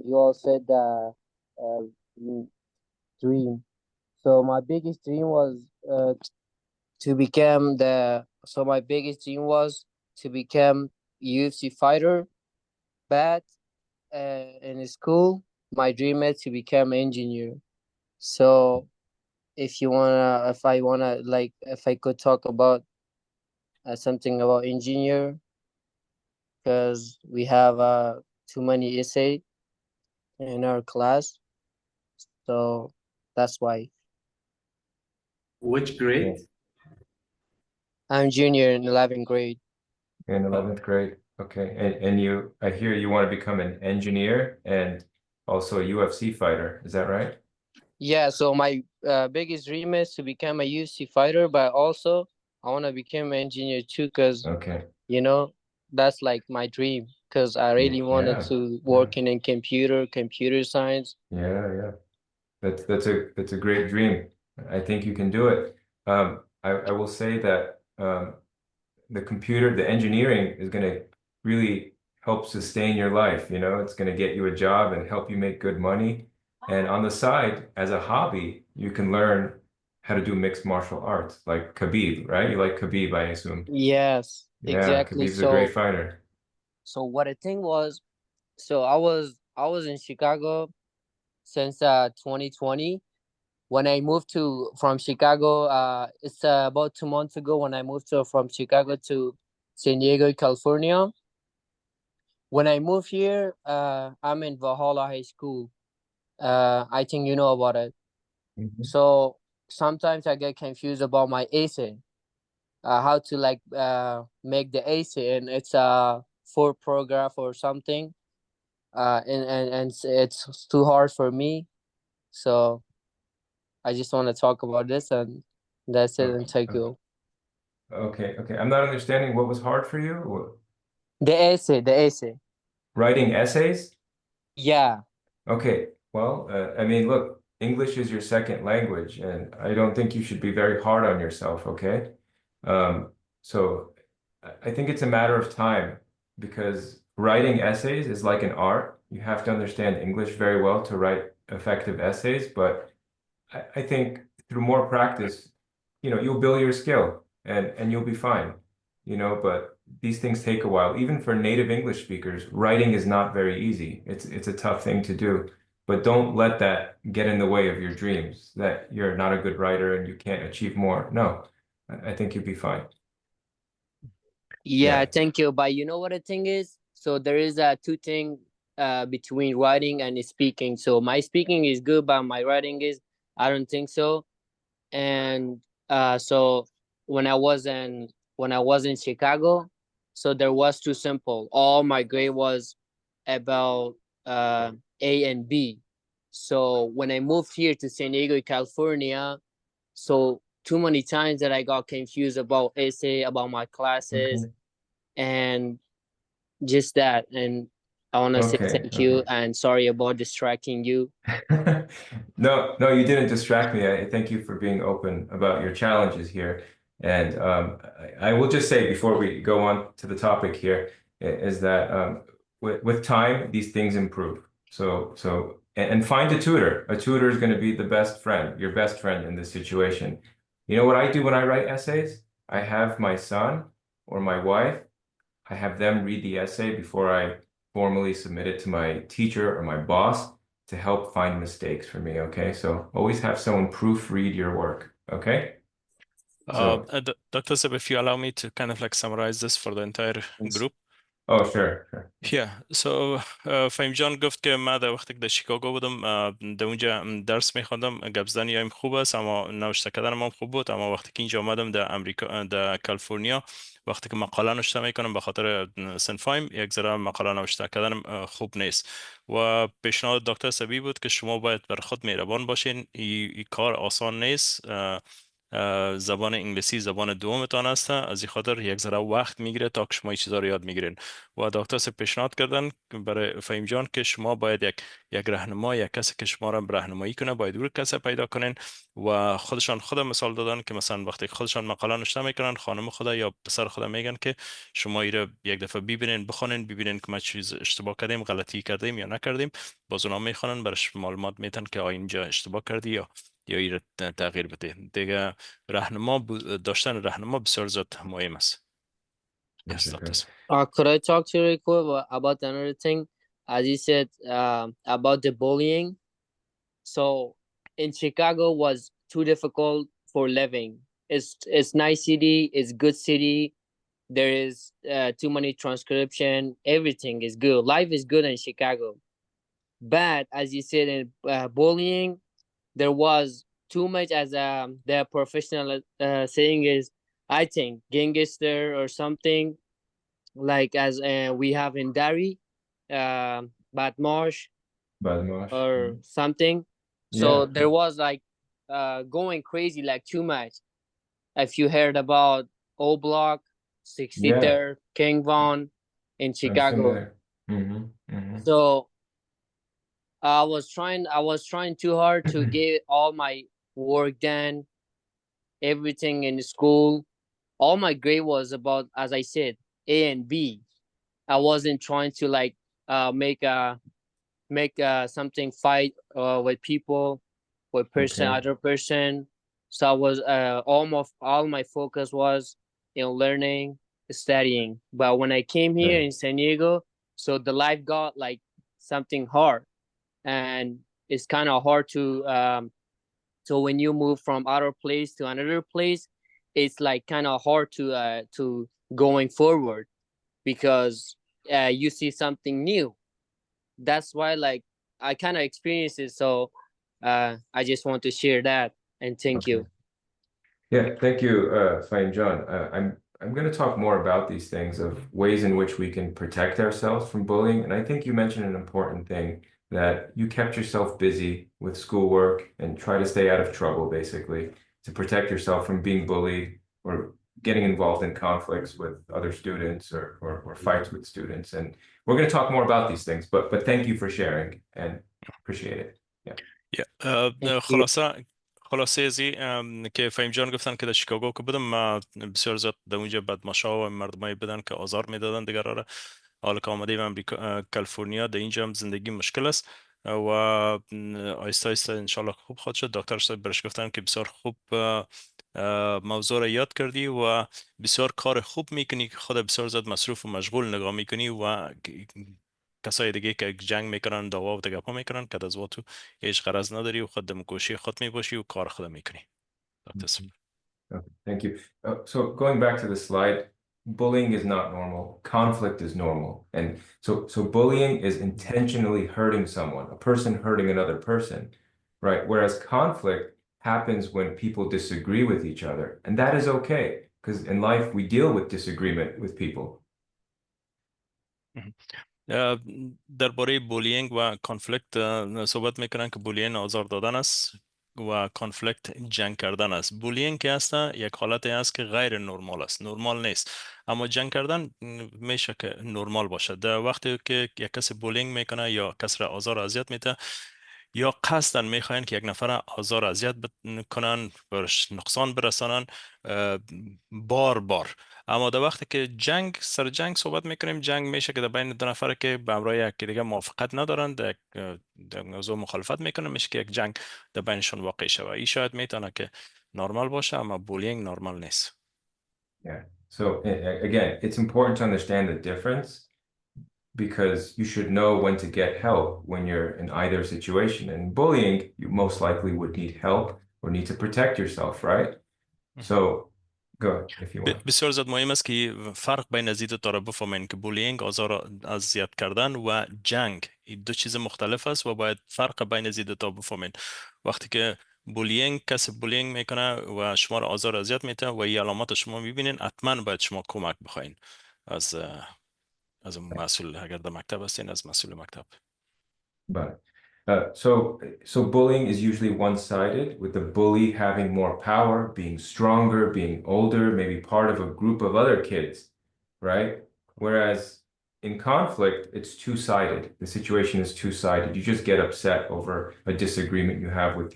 you all said dream. So my biggest dream was my biggest dream was to become UFC fighter. But in school, my dream is to become engineer. So if I could talk about something about engineer, because we have too many essays in our class, so that's why. Which grade? I'm junior in 11th grade. In 11th grade. Okay. And you, I hear you want to become an engineer and also a UFC fighter. Is that right? Yeah, so my biggest dream is to become a UFC fighter, but also I want to become an engineer too, because, Okay. you know, that's like my dream, because I really wanted Yeah. to work in computer science. Yeah. That's a great dream. I think you can do it. I will say that the engineering is going to really help sustain your life. You know, it's going to get you a job and help you make good money. And on the side, as a hobby, you can learn how to do mixed martial arts, like Khabib, right? You like Khabib, I assume. Yes, Yeah, exactly. Khabib's a great fighter. So what the thing was, so I was in Chicago since 2020. When I moved from Chicago, it's about 2 months ago when I moved from Chicago to San Diego, California. When I moved here, I'm in Valhalla High School. I think you know about it. So sometimes I get confused about my essay, how to make the essay, and it's a 4 paragraph or something. And it's too hard for me. So I just want to talk about this, and that's it. And thank you. Okay. I'm not understanding what was hard for you. The essay. Writing essays? Yeah. Okay. Well, I mean, look, English is your second language, and I don't think you should be very hard on yourself, okay? So I think it's a matter of time, because writing essays is like an art. You have to understand English very well to write effective essays, but I think through more practice, you'll build your skill and you'll be fine, but these things take a while. Even for native English speakers, writing is not very easy. It's a tough thing to do, but don't let that get in the way of your dreams, that you're not a good writer and you can't achieve more. No, I think you'll be fine. Yeah, thank you. But you know what the thing is? So there is a two thing between writing and speaking. So my speaking is good, but my writing is, I don't think so. And so when I was in Chicago, so there was too simple. All my grade was about A and B. So when I moved here to San Diego, California, so too many times that I got confused about essay, about my classes, and just that. And I want to say thank you and sorry about distracting you. No, you didn't distract me. I thank you for being open about your challenges here. And I will just say before we go on to the topic here is that with time, these things improve. And find a tutor. A tutor is going to be the best friend, your best friend in this situation. You know what I do when I write essays? I have my son or my wife, I have them read the essay before I formally submit it to my teacher or my boss to help find mistakes for me, okay? So always have someone proofread your work, okay? Dr. Seb, if you allow me to kind of summarize this for the entire group. Oh, sure. Yeah, so فهیم جان گفت که من در وقتی که در شیکاگو بودم در اونجا درس میخوندم، گپ زدنی هم خوب است اما نوشته کردنم هم خوب بود. اما وقتی که اینجا آمدم در امریکا، در کالیفرنیا، وقتی که مقاله نوشته میکنم به خاطر صنفایم یک ذره مقاله نوشته کردنم خوب نیست و پیشنهاد دکتر سبی بود که شما باید بر خود مهربان باشین. این کار آسان نیست. زبان انگلیسی زبان دومتان است، از این خاطر یک ذره وقت میگیره تا که شما این چیزا رو یاد میگیرین. و دکتر سب پیشنهاد کردن برای فهیم جان که شما باید یک راهنما، یک کسی که شما را راهنمایی کنه، باید اون کسی پیدا کنین. و خود مثال دادن که مثلا وقتی خودشان مقاله نوشته میکنن، خانم خدا یا پسر خدا میگن که شما ایره یک دفعه ببینین، بخونین، ببینین که ما چیز اشتباه کردیم، غلطی کردیم یا نکردیم. باز اونا میخونن، برش معلومات میتن که اینجا اشتباه کردی یا ایره تغییر بده. دیگه داشتن راهنما بسیار زیاد مهم است. Yes, doctors. Could I talk to you real quick about another thing? As you said about the bullying. So in Chicago was too difficult for living. It's nice city, it's good city. There is too many transcription. Everything is good. Life is good in Chicago. But as you said in bullying, there was too much as the professional saying is, I think gangster or something like as we have in Dari, Badmarsh or something. So there was like going crazy like too much. If you heard about O Block, 63rd, King Von in Chicago. So I was trying too hard to get all my work done, everything in school. All my grade was about, as I said, A and B. I wasn't trying to like make something fight with people, with other person. So I was all my focus was in learning, studying. But when I came here in San Diego, so the life got like something hard, and it's kind of hard to so when you move from other place to another place, it's like kind of hard to going forward because you see something new. That's why like I kind of experienced it. So I just want to share that, and thank you. Yeah, thank you, Fine John. I'm going to talk more about these things of ways in which we can protect ourselves from bullying. And I think you mentioned an important thing, that you kept yourself busy with schoolwork and try to stay out of trouble, basically, to protect yourself from being bullied or getting involved in conflicts with other students or fights with students. And we're going to talk more about these things, but thank you for sharing and appreciate it. خلاصه ازی که فهیم جان گفتن که در شیکاگو که بودم بسیار زیاد در اونجا بدماشا و مردمایی بدن که آزار میدادن دیگر را. حالا که آمده ایم امریکا کالیفرنیا در اینجا هم زندگی مشکل است و آیسته آیسته انشالله خوب خواهد شد. دکتر صاحب برش گفتن که بسیار خوب موضوع را یاد کردی و بسیار کار خوب میکنی که خود بسیار زیاد مصروف و مشغول نگاه میکنی و کسای دیگه که جنگ میکنن دعوا و دگپا میکنن که از تو هیچ غرض نداری و خود مکوشی خود میباشی و کار خود میکنی. Thank you. So going back to the slide, bullying is not normal. Conflict is normal. And so bullying is intentionally hurting someone, a person hurting another person, right? Whereas conflict happens when people disagree with each other. And that is okay, because in life we deal with disagreement with people. درباره بولینگ و کانفلیکت صحبت میکنن که بولینگ آزار دادن است و کانفلیکت جنگ کردن است. بولینگ که است یک حالتی است که غیر نرمال است، نرمال نیست، اما جنگ کردن میشه که نرمال باشه. در وقتی که یک کسی بولینگ میکنه یا کسی را آزار و اذیت میده یا قصدن میخواین که یک نفر آزار اذیت کنن، برش نقصان برسانن بار. اما در وقتی که سر جنگ صحبت میکنیم، جنگ میشه که در بین دو نفر که به همراه یکی دیگه موافقت ندارن، در موضوع مخالفت میکنن، میشه که یک جنگ در بینشون واقع شود. این شاید میتونه که نرمال باشه، اما بولینگ نرمال نیست. Yeah. So again, it's important to understand the difference, because you should know when to get help when you're in either situation. In bullying, you most likely would need help or need to protect yourself, right? So go if you want. بسیار زیاد مهم است که فرق بین از دو طرف بفهمین که بولینگ، آزار اذیت کردن و جنگ دو چیز مختلف است و باید فرق بین از دو تا بفهمین. وقتی که کسی بولینگ میکنه و شما را آزار اذیت میده و این علامات شما میبینین، حتما باید شما کمک بخواین از مسئول، اگر در مکتب هستین از مسئول مکتب. But so bullying is usually one-sided, with the bully having more power, being stronger, being older, maybe part of a group of other kids, right? Whereas in conflict, it's two-sided. The situation is two-sided. You just get upset over a disagreement you have with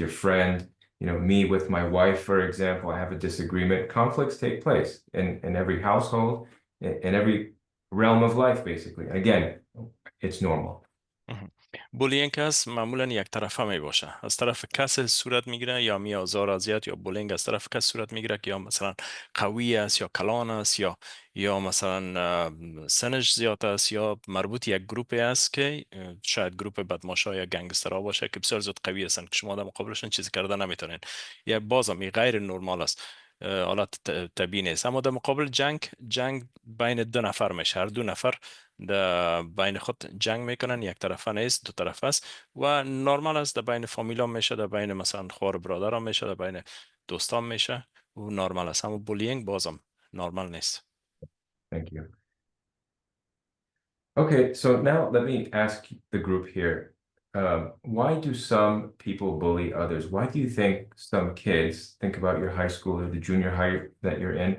your friend. You know, me with my wife, for example, I have a disagreement. Conflicts take place in every household, in every realm of life, basically. Again, it's normal. بولینگ هست معمولا یک طرفه می باشه، از طرف کس صورت میگیره یا می آزار اذیت، یا بولینگ از طرف کس صورت میگیره که یا مثلا قوی است یا کلان است یا مثلا سنش زیاد است یا مربوط یک گروپی است که شاید گروپ بدماشا یا گنگسترها باشه که بسیار زیاد قوی هستن که شما در مقابلشون چیزی کرده نمیتونین. یا بازم این غیر نرمال است، حالت طبیعی نیست. اما در مقابل جنگ بین دو نفر میشه، هر دو نفر در بین خود جنگ میکنن، یک طرفه نیست، دو طرفه است و نرمال است. در بین فامیلا میشه، در بین مثلا خوار برادر هم میشه، در بین دوستان میشه و نرمال است. اما بولینگ بازم نرمال نیست. Thank you. Okay, so now let me ask the group here. Why do some people bully others? Why do you think some kids, think about your high school or the junior high that you're in,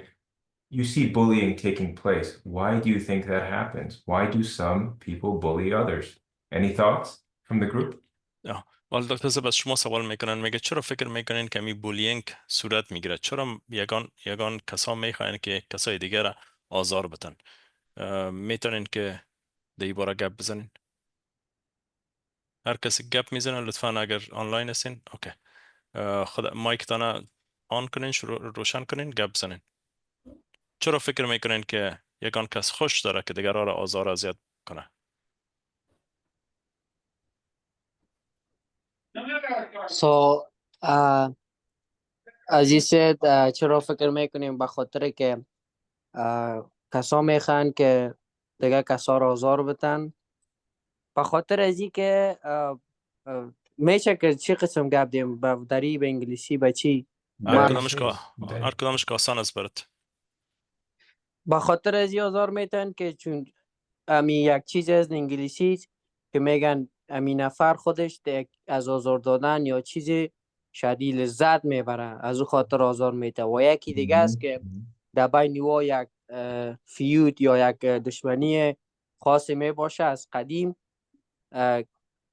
you see bullying taking place? Why do you think that happens? Why do some people bully others? Any thoughts from the group? ولی دکتر زب از شما سوال میکنن، میگه چرا فکر میکنین که می بولینگ صورت میگیره؟ چرا یگان کسا میخواین که کسای دیگر را آزار بدن؟ میتونین که دی باره گپ بزنین؟ هر کسی گپ میزنن لطفا اگر آنلاین هستین. اوکی، خود مایک تانا آن کنین، روشن کنین، گپ بزنین. چرا فکر میکنین که یگان کس خوش داره که دیگر را آزار اذیت کنه؟ So as you said, چرا فکر میکنیم؟ به خاطر که کسا میخوان که دیگه کسا را آزار بدن. به خاطر ازی که میشه که چی قسم گپ دیم؟ به دری، به انگلیسی، به چی؟ هر کدامش که آسان است برات. به خاطر ازی آزار میتن که چون امی یک چیز از انگلیسی که میگن امی نفر خودش از آزار دادن یا چیزی شدید لذت میبره، از او خاطر آزار میته. و یکی دیگه است که در بین او یک فیود یا یک دشمنی خاصی میباشه از قدیم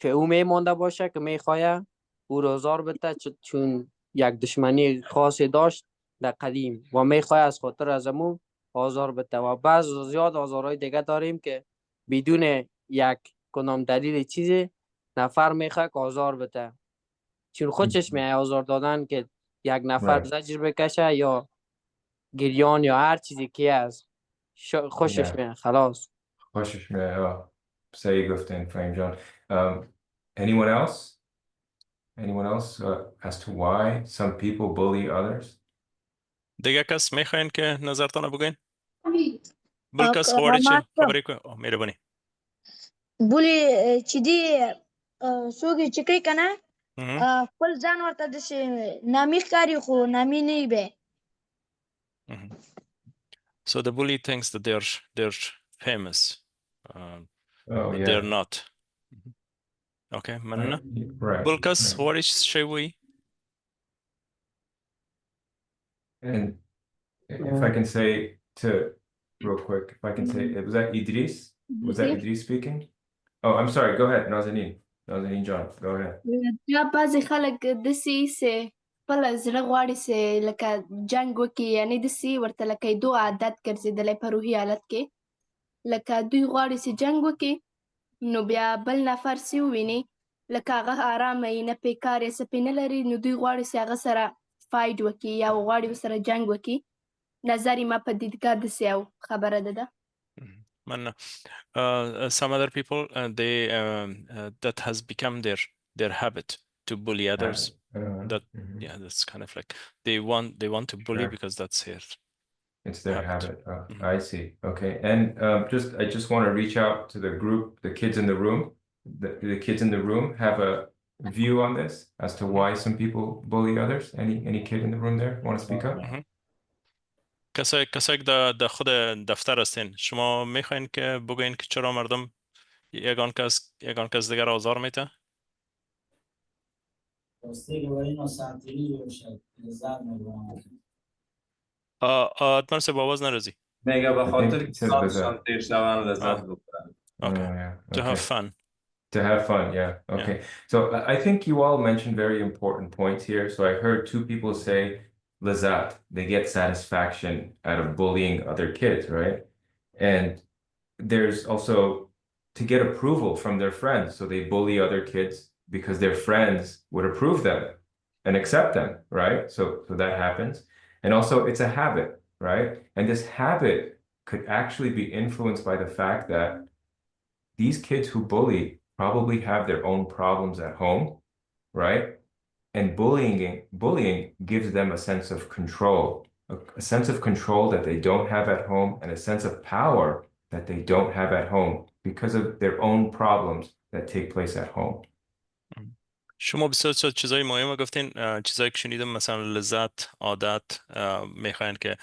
که او میمانده باشه که میخواه او را آزار بده، چون یک دشمنی خاصی داشت در قدیم و میخواه از خاطر از امون آزار بده. و بعض زیاد آزارهای دیگه داریم که بدون یک کنام دلیل چیزی نفر میخواه که آزار بده، چون خودش میه آزار دادن که یک نفر زجر بکشه یا گریان یا هر چیزی که از خوشش میه. خلاص خوشش میه. سعی گفتین فریم جان. Anyone else? Anyone else as to why some people bully others? دیگه کس میخواین که نظرتان بگوین؟ بلکس خواری چه خبری که مهربانی. بولی چی دی سوگی چکری کنه خپل ځان ورته داسې نامي ښکاري خو نامي نه به. So the bully thinks that they're famous. But they're not. Okay, مننه. بلکس خواری شوی. And if I can say to real quick, if I can say, was that Idris? Was that Idris speaking? Oh, I'm sorry. Go ahead, Nazanin John. Go ahead. یا بعضی خلک داسې چې خپل زړه غواړي چې لکه جنګ وکړي، یعنې داسې ورته لکه دو عادت ګرځېدلی په روحي حالت کې، لکه دوی غواړي چې جنګ وکړي، نو بیا بل نفر چې وویني لکه هغه ارامه یې، نه پې کار یې څه پې نه لري، نو دوی غواړي چې هغه سره فایټ وکړي یا غواړي ورسره جنګ وکړي. نظر ما په دیدګاه داسې یو خبره ده. Some other people that has become their habit to bully others. That's kind of like they want to bully because that's it. It's their habit. I see. Okay, and I just want to reach out to the group, the kids in the room. The kids in the room have a view on this as to why some people bully others. Any kid in the room there want to speak up? کسایی که در خود دفتر هستین، شما میخواین که بگوین که چرا مردم یگان کس دیگر آزار میته؟ اتمر سه باواز نرزی میگه به خاطر سالشان تیر شوند لذت ببرن. To have fun. To have fun, yeah. Okay. So I think you all mentioned very important points here. So I heard two people say lazat, they get satisfaction out of bullying other kids, right? And there's also to get approval from their friends. So they bully other kids because their friends would approve them and accept them, right? So that happens. And also it's a habit, right? And this habit could actually be influenced by the fact that these kids who bully probably have their own problems at home, right? And bullying gives them a sense of control, a sense of control that they don't have at home, and a sense of power that they don't have at home because of their own problems that take place at home. شما بسیار چیزای مهم گفتین. چیزایی که شنیدم مثلا لذت، عادت، میخواین که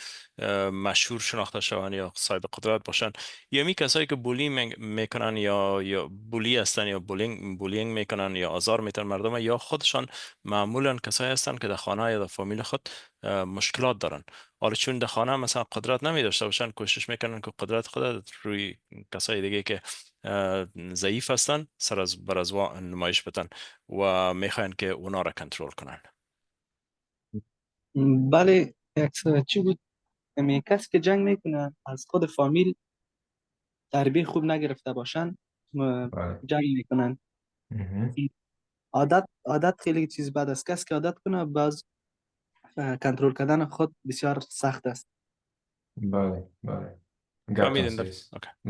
مشهور شناخته شوند یا صاحب قدرت باشن. یا می کسایی که بولی میکنن یا بولی هستن یا بولینگ میکنن یا آزار میتن مردم، یا خودشان معمولا کسایی هستن که در خانه یا در فامیل خود مشکلات دارن. حالا چون در خانه مثلا قدرت نمی داشته باشن، کوشش میکنن که قدرت خود روی کسای دیگه که ضعیف هستن سر از بر از نمایش بدن و میخواین که اونا را کنترل کنن. بله، چی بود؟ کسی که جنگ میکنه از خود فامیل تربیه خوب نگرفته باشن جنگ میکنن. عادت خیلی چیز بد است. کسی که عادت کنه باز کنترل کردن خود بسیار سخت است. بله بله.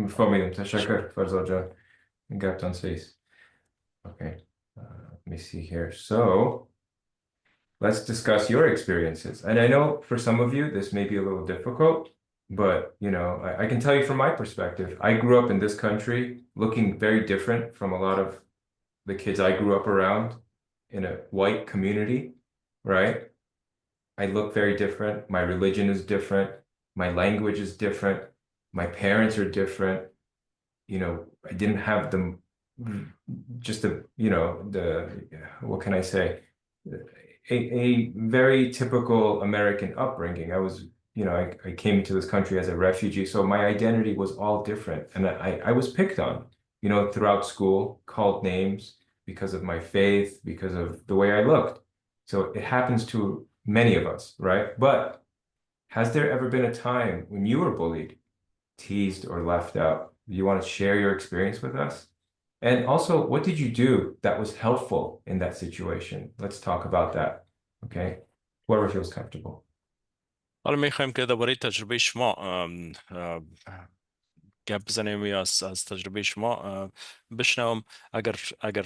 فهمیدم. تشکر فرزاد جان. گپتان سیز. Okay. Let me see here. So let's discuss your experiences. And I know for some of you this may be a little difficult, but you know, I can tell you from my perspective, I grew up in this country looking very different from a lot of the kids I grew up around in a white community, right? I look very different. My religion is different. My language is different. My parents are different. You know, I didn't have the what can I say? A very typical American upbringing. I was, you know, I came into this country as a refugee, so my identity was all different. And I was picked on, you know, throughout school, called names because of my faith, because of the way I looked. So it happens to many of us, right? But has there ever been a time when you were bullied, teased, or left out? Do you want to share your experience with us? And also, what did you do that was helpful in that situation? Let's talk about that, okay? Whoever feels comfortable. حالا میخوایم که درباره تجربه شما گپ بزنیم یا از تجربه شما بشنوم. اگر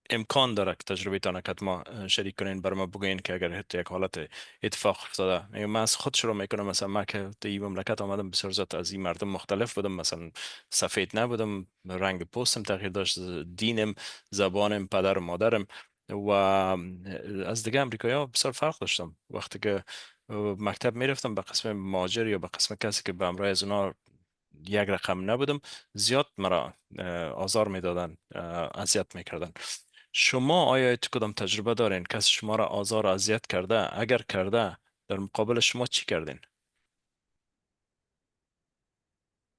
امکان داره که تجربه تان ما شریک کنین، برای ما بگوین که اگر یک حالت اتفاق افتاده. من از خود شروع میکنم. مثلا من که در این مملکت آمدم بسیار زیاد از این مردم مختلف بودم. مثلا سفید نبودم، رنگ پوستم تغییر داشت، دینم، زبانم، پدر و مادرم و از دیگه امریکایی بسیار فرق داشتم. وقتی که مکتب میرفتم به قسم مهاجر یا به قسم کسی که به همراه از اونا یک رقم نبودم، زیاد مرا آزار میدادن، اذیت میکردن. شما آیا کدام تجربه دارین کسی شما را آزار و اذیت کرده؟ اگر کرده در مقابل شما چی کردین؟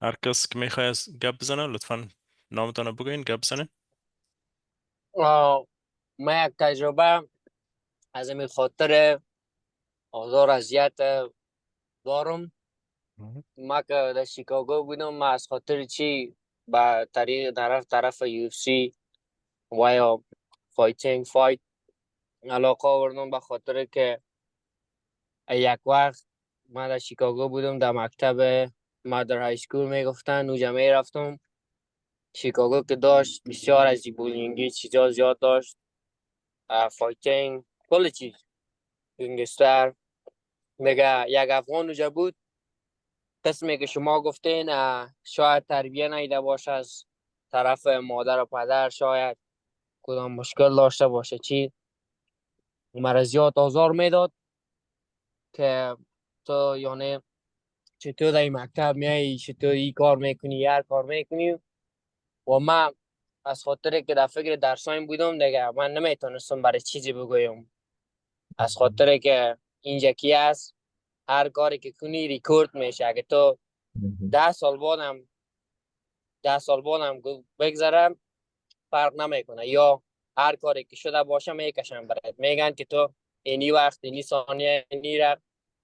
هر کس که میخواد گپ بزنه لطفا نامتان رو بگوین، گپ بزنین. من یک تجربه از این خاطر آزار اذیت دارم. ما که در شیکاگو بودم، ما از خاطر چی به طرف UFC و یا فایت علاقه آوردم، به خاطر که یک وقت ما در شیکاگو بودم، در مکتب ما در های سکول میگفتن او جمعه رفتم. شیکاگو که داشت بسیار از بولینگی چیزا زیاد داشت، فایتینگ، کل چیز، گنگستر. میگه یک افغان اونجا بود، قسمی که شما گفتین شاید تربیه نیده باشه از طرف مادر و پدر، شاید کدام مشکل داشته باشه، چی مرا زیاد آزار میداد که تو یعنی چطور در این مکتب میایی، چطور این کار میکنی، هر کار میکنی. و من از خاطر که در فکر درسایم بودم دیگه، من نمیتونستم برای چیزی بگویم، از خاطر که اینجا کی است، هر کاری که کنی ریکورد میشه. اگه تو 10 سال بعدم بگذارم فرق نمیکنه، یا هر کاری که شده باشه میکشن برات، میگن که تو اینی وقت، اینی ثانیه،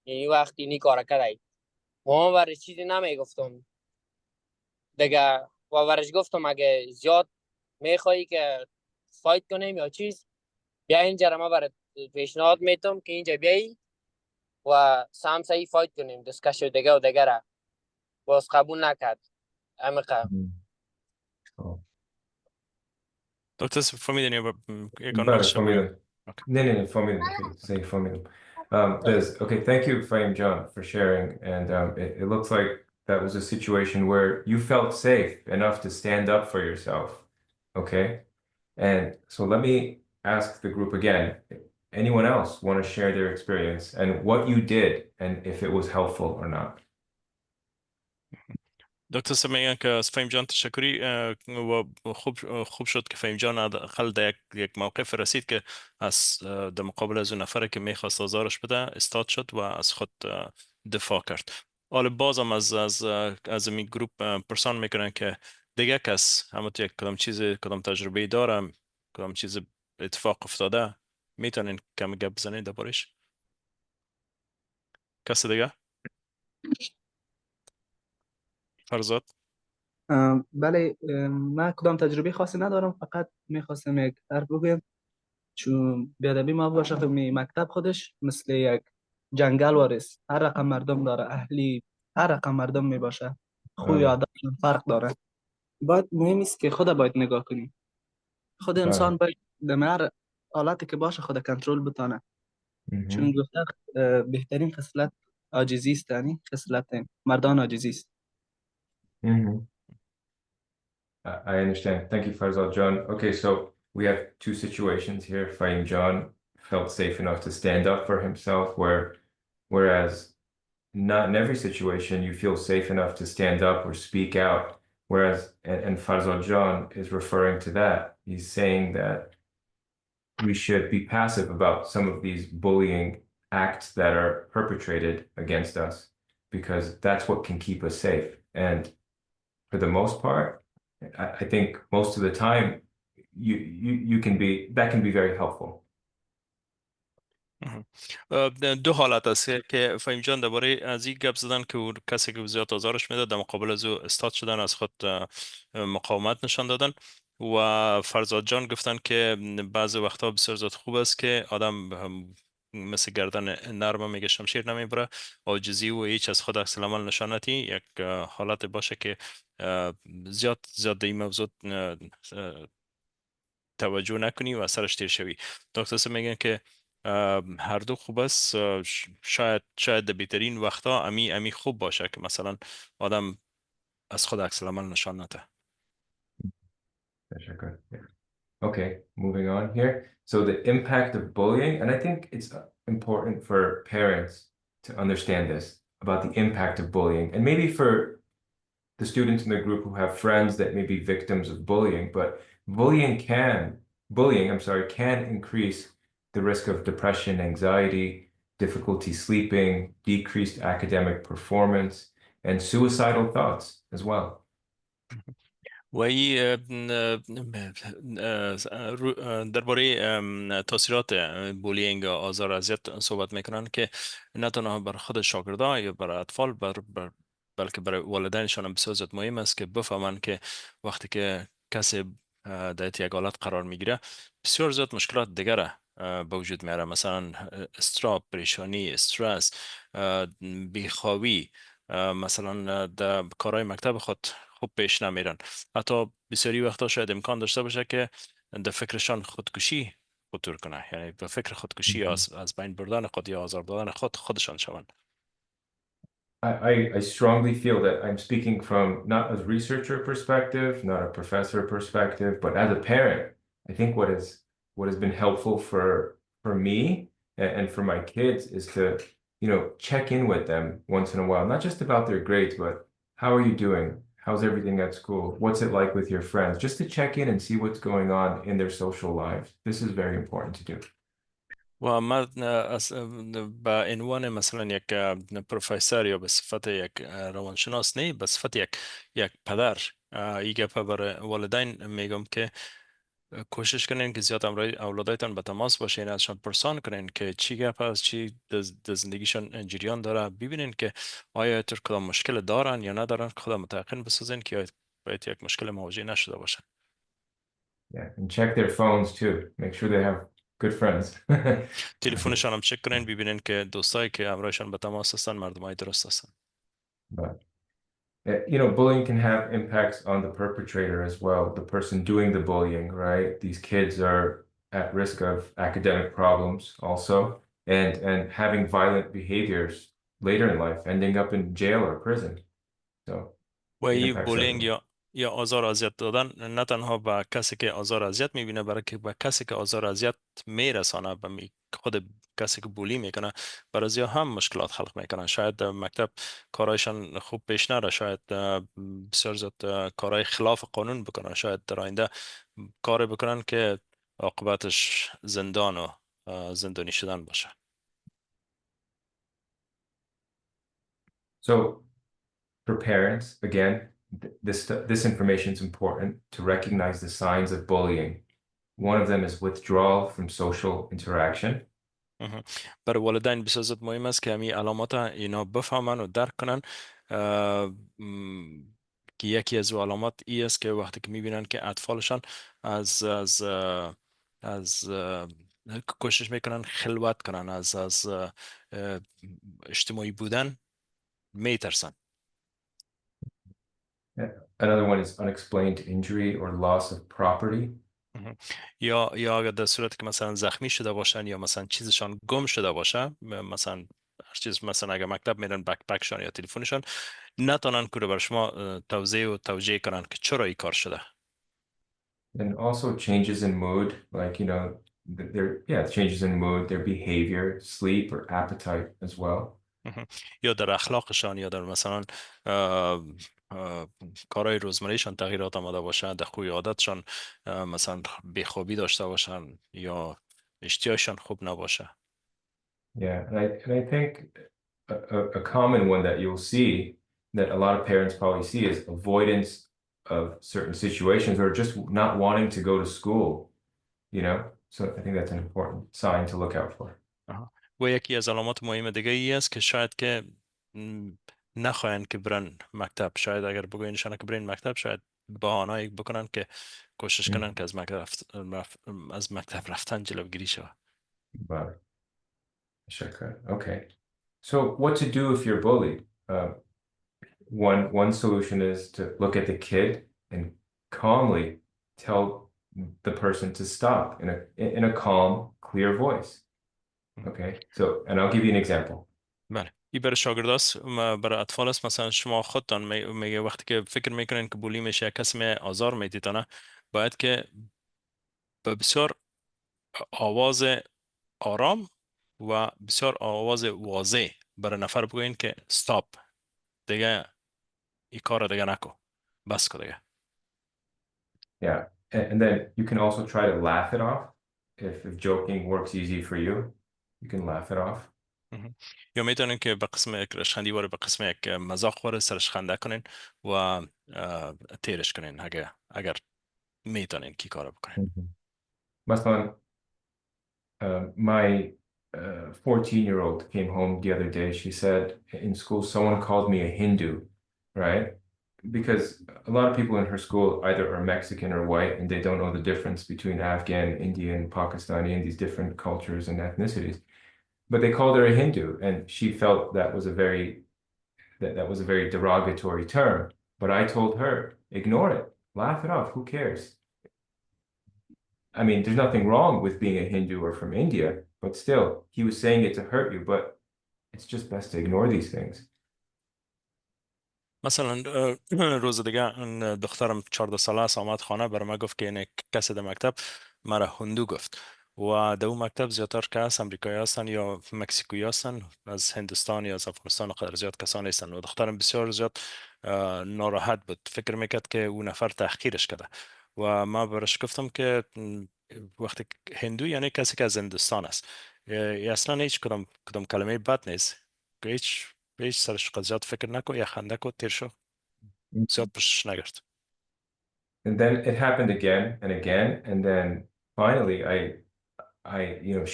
اینی وقت اینی کار کردی. من برای چیزی نمیگفتم دیگه. و برش گفتم اگه زیاد میخوایی که فایت کنیم یا چیز، بیا اینجا، ما برات پیشنهاد میتم که اینجا بیایی و سامسایی فایت کنیم، دسکشن دیگه و دیگه را باز قبول نکرد. عمیقا دکتر فهمیدین یا No, fahmidum. Liz, okay, thank you, Fahim John, for sharing. And it looks like that was a situation where you felt safe enough to stand up for yourself. Okay? And so let me ask the group again. Anyone else want to share their experience and what you did and if it was helpful or not? دکتر صاحب میگن که از فهیم جان تشکری و خوب شد که فهیم جان حداقل در یک موقف رسید که از در مقابل از اون نفره که میخواست آزارش بده استاد شد و از خود دفاع کرد. حالا بازم از این گروپ پرسان میکنن که دیگه کس همون یک کدام تجربه دارم، کدام چیز اتفاق افتاده، میتونین کمی گپ بزنید دربارش؟ کس دیگه؟ فرزاد؟ بله، من کدام تجربه خاصی ندارم، فقط میخواستم یک حرف بگویم. چون بیادبی ما باشه که مکتب خودش مثل یک جنگل وارث، هر رقم مردم داره، اهلی هر رقم مردم میباشه، خوی عادتشون فرق داره. باید مهم است که خود باید نگاه کنیم، خود انسان باید در هر حالتی که باشه خود کنترل بتانه. چون گفته بهترین خصلت عاجزی است، یعنی خصلت مردان عاجزی است. I understand. Thank you, Farzad John. Okay, so we have two situations here. Fahim John felt safe enough to stand up for himself, whereas not in every situation you feel safe enough to stand up or speak out. Whereas, and Farzad John is referring to that. He's saying that we should be passive about some of these bullying acts that are perpetrated against us, because that's what can keep us safe. And for the most part, I think most of the time that can be very helpful. دو حالت است که فهیم جان درباره از این گپ زدن که اون کسی که زیاد آزارش میداد در مقابل از او استاد شدن، از خود مقاومت نشان دادن، و فرزاد جان گفتن که بعضی وقتا بسیار زیاد خوب است که آدم مثل گردن نرم میگه شمشیر نمیبره، عاجزی و هیچ از خود عکس العمل نشان ندهی، یک حالت باشه که زیاد این موضوع توجه نکنی و سرش تیر شوی. دکتر صاحب میگن که هر دو خوب است. شاید در بهترین وقتا امی خوب باشه که مثلا آدم از خود عکس العمل نشان نده. Okay, moving on here. So the impact of bullying, and I think it's important for parents to understand this about the impact of bullying, and maybe for the students in the group who have friends that may be victims of bullying, but bullying can increase the risk of depression, anxiety, difficulty sleeping, decreased academic performance, and suicidal thoughts as well. و درباره تاثیرات بولینگ و آزار اذیت صحبت میکنن که نه تنها بر خود شاگردان یا بر اطفال بلکه برای والدینشان هم بسیار زیاد مهم است که بفهمن که وقتی که کسی در یک حالت قرار میگیره بسیار زیاد مشکلات دیگره به وجود میاره، مثلا استراب، پریشانی، استرس، بیخوابی، مثلا در کارهای مکتب خود خوب پیش نمیرن، حتی بسیاری وقتا شاید امکان داشته باشه که در فکرشان خودکشی خطور کنه، یعنی به فکر خودکشی از بین بردن خود یا آزار دادن خودشان شوند. I strongly feel that I'm speaking from not a researcher perspective, not a professor perspective, but as a parent. I think what has been helpful for me and for my kids is to, check in with them once in a while, not just about their grades, but how are you doing? How's everything at school? What's it like with your friends? Just to check in and see what's going on in their social lives. This is very important to do. و من به عنوان مثلا یک پروفسور یا به صفت یک روانشناس نه، به صفت یک پدر این گپ برای والدین میگم که کوشش کنین که زیاد امروی اولادایتان به تماس باشین، ازشان پرسان کنین که چی گپ است، چی در زندگیشان جریان داره، ببینین که آیا تر کدام مشکل دارن یا ندارن، خدا متقن بسازین که باید یک مشکل مواجه نشده باشن. Yeah, and check their phones too. Make sure they have good friends. تلفنشان هم چک کنین، ببینین که دوستایی که امرویشان به تماس هستن مردمای درست هستن. But bullying can have impacts on the perpetrator as well, the person doing the bullying, right? These kids are at risk of academic problems also, and having violent behaviors later in life, ending up in jail or prison. So و it این impacts بولینگ everyone. یا آزار اذیت دادن نه تنها به کسی که آزار اذیت میبینه، بلکه به کسی که آزار اذیت میرسانه، به خود کسی که بولی میکنه، برای هم مشکلات خلق میکنن. شاید در مکتب کارایشان خوب پیش نره، شاید بسیار زیاد کارهای خلاف قانون بکنن، شاید در آینده کار بکنن که عاقبتش زندان و زندانی شدن باشه. So for parents, again, this information is important to recognize the signs of bullying. One of them is withdrawal from social interaction. برای والدین بسیار زیاد مهم است که همین علامات اینا بفهمن و درک کنن. که یکی از علامات ای است که وقتی که میبینن که اطفالشان از کوشش میکنن خلوت کنن، از اجتماعی بودن میترسن. Another one is unexplained injury or loss of property. یا اگر در صورت که مثلا زخمی شده باشن یا مثلا چیزشان گم شده باشه، مثلا هر چیز، مثلا اگر مکتب میرن بکپکشان یا تلفنشان نتونن که بر شما توضیح و توجیه کنن که چرا این کار شده. And also changes in mood, like, you know, changes in mood, their behavior, sleep or appetite as well. یا در اخلاقشان یا در مثلا کارهای روزمرهشان تغییرات آمده باشه، در خوی عادتشان مثلا بیخوابی داشته باشن یا اشتیاقشان خوب نباشه. Yeah, and I think a common one that you'll see that a lot of parents probably see is avoidance of certain situations or just not wanting to go to school, you know? So I think that's an important sign to look out for. و یکی از علامات مهم دیگه ای است که شاید که نخواهند که برن مکتب. شاید اگر بگوینشان که برن مکتب، شاید بهانه‌ای بکنن که کوشش کنن که از مکتب رفتن جلوگیری شود. Wow. Okay. So what to do if you're bullied? One solution is to look at the kid and calmly tell the person to stop in a calm, clear voice. Okay. So, and I'll give you an example. بله. این برای شاگرداست، برای اطفال است. مثلا شما خودتان میگه وقتی که فکر میکنین که بولی میشه، کسی می آزار میدیدانه، باید که به بسیار آواز آرام و بسیار آواز واضح برای نفر بگوین که استاپ، دیگه این کار دیگه نکن، بس کن دیگه. Yeah, and then you can also try to laugh it off. If joking works easy for you, you can laugh it off. یا میتونین که به قسم یک رشخندی واره، به قسم یک مزاق واره سرش خنده کنین و تیرش کنین اگر میتونین کی کار بکنین. مثلا my 14-year-old came home the other day. She said in school someone called me a Hindu, right? Because a lot of people in her school either are Mexican or white and they don't know the difference between Afghan, Indian, Pakistani and these different cultures and ethnicities. But they called her a Hindu, and she felt that was a very derogatory term. But I told her, ignore it, laugh it off. Who cares? I mean, there's nothing wrong with being a Hindu or from India, but still, he was saying it to hurt you. But it's just best to ignore these things. مثلا روز دیگه دخترم 14 ساله است، آمد خانه بر ما گفت که این کسی در مکتب مرا هندو گفت. و در اون مکتب زیادتر کس امریکایی هستن یا مکزیکویی هستن، از هندوستان یا از افغانستان قدر زیاد کسان هستن. و دخترم بسیار زیاد ناراحت بود، فکر میکرد که اون نفر تحقیرش کرده. و ما برش گفتم که وقتی هندو یعنی کسی که از هندوستان است، اصلا هیچ کدام کلمه بد نیست، هیچ سرش قضیات فکر نکن، یا خنده کن، تیر شو، زیاد پشتش نگرد. And then it happened again and again, and then finally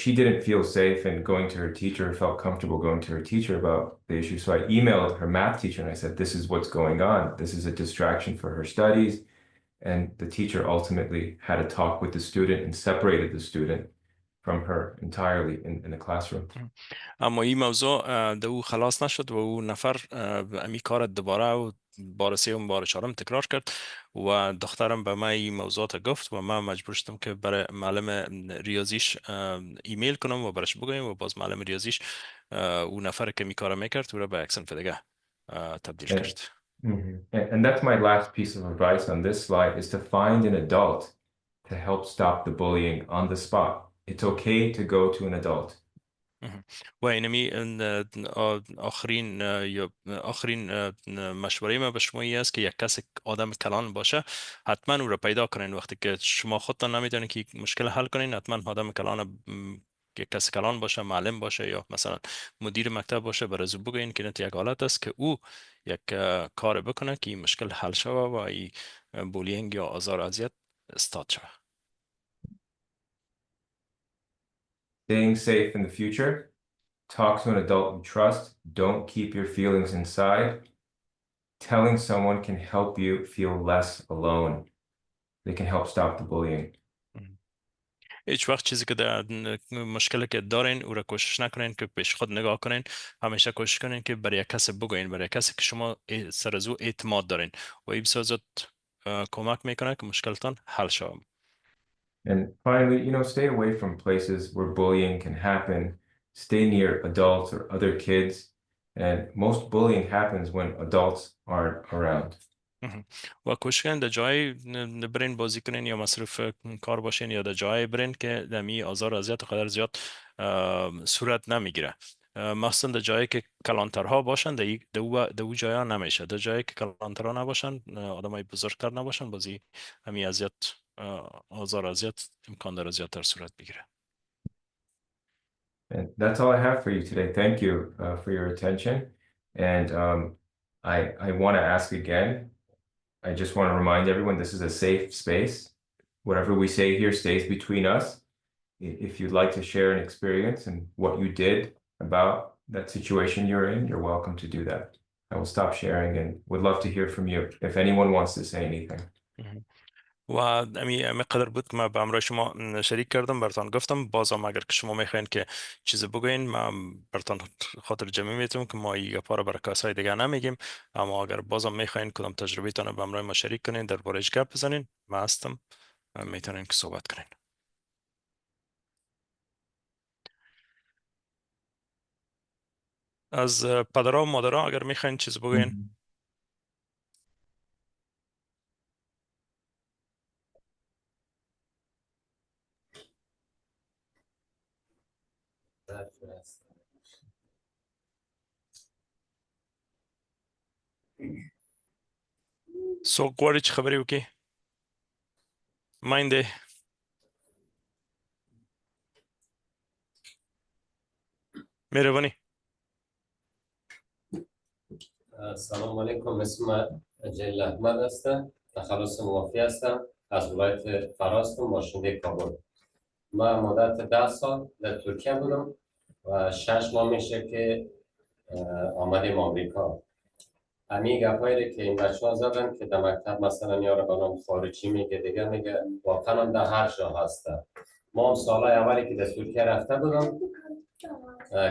she didn't feel safe and going to her teacher, felt comfortable going to her teacher about the issue. So I emailed her math teacher and I said, this is what's going on. This is a distraction for her studies. And the teacher ultimately had a talk with the student and separated the student from her entirely in the classroom. اما این موضوع در او خلاص نشد و او نفر امی کار دوباره و بار سوم بار چهارم تکرار کرد و دخترم به من این موضوعات گفت و من مجبور شدم که برای معلم ریاضیش ایمیل کنم و برش بگویم و باز معلم ریاضیش او نفر که می کار میکرد او را به یک صنف دیگه تبدیل کرد. And that's my last piece of advice on this slide, is to find an adult to help stop the bullying on the spot. It's okay to go to an adult. و اینمی آخرین مشوره ما به شما است که یک کس آدم کلان باشه، حتما او را پیدا کنین. وقتی که شما خودتان نمیتونین که مشکل حل کنین، حتما آدم کلان، یک کس کلان باشه، معلم باشه یا مثلا مدیر مکتب باشه، برای او بگوین که یک حالت است که او یک کار بکنه که این مشکل حل شوه و این بولینگ یا آزار اذیت استاد شوه. Staying safe in the future. Talk to an adult you trust. Don't keep your feelings inside. Telling someone can help you feel less alone. They can help stop the bullying. هیچ وقت چیزی که در مشکلی که دارین او را کوشش نکنین که پیش خود نگاه کنین. همیشه کوشش کنین که برای کسی بگوین، برای کسی که شما سر از او اعتماد دارین و این بسیار کمک میکنه که مشکلتان حل شود. And finally, stay away from places where bullying can happen. Stay near adults or other kids. And most bullying happens when adults aren't around. و کوشش کنین در جای برین بازی کنین یا مصروف کار باشین یا در جای برین که دمی آزار و اذیت قدر زیاد صورت نمیگیره. مخصوصا در جایی که کلانترها باشن در او جایا نمیشه. در جایی که کلانترها نباشن، آدمای بزرگتر نباشن، بازی همی اذیت آزار اذیت امکان داره زیادتر صورت بگیره. And that's all I have for you today. Thank you for your attention. And I want to ask again, I just want to remind everyone this is a safe space. Whatever we say here stays between us. If you'd like to share an experience and what you did about that situation you're in, you're welcome to do that. I will stop sharing and would love to hear from you if anyone wants to say anything. و امی قدر بود که من به همراه شما شریک کردم، براتون گفتم. بازم اگر که شما میخواین که چیز بگوین، من براتون خاطر جمعی میتونم که ما یک پاره برای کسای دیگه نمیگیم، اما اگر بازم میخواین کدام تجربه تانو به همراه ما شریک کنین، در بارش گپ بزنین، من هستم، میتونین که صحبت کنین. از پدرها و مادرها اگر میخواین چیز بگوین. سو غواړي چې خبرې وکړي. ماینده مهربانی. سلام علیکم، اسم جلیل احمد هستم، تخلص موافی هستم، از ولایت فاراس، باشنده کابل. من مدت 10 سال در ترکیه بودم و 6 ماه میشه که آمدیم آمریکا. همین گپایی که این بچه‌ها زدن که در مکتب مثلا یارو بنام خارجی میگه، دیگه میگه، واقعا در هر جا هسته. ما هم سالهای اولی که در ترکیه رفته بودم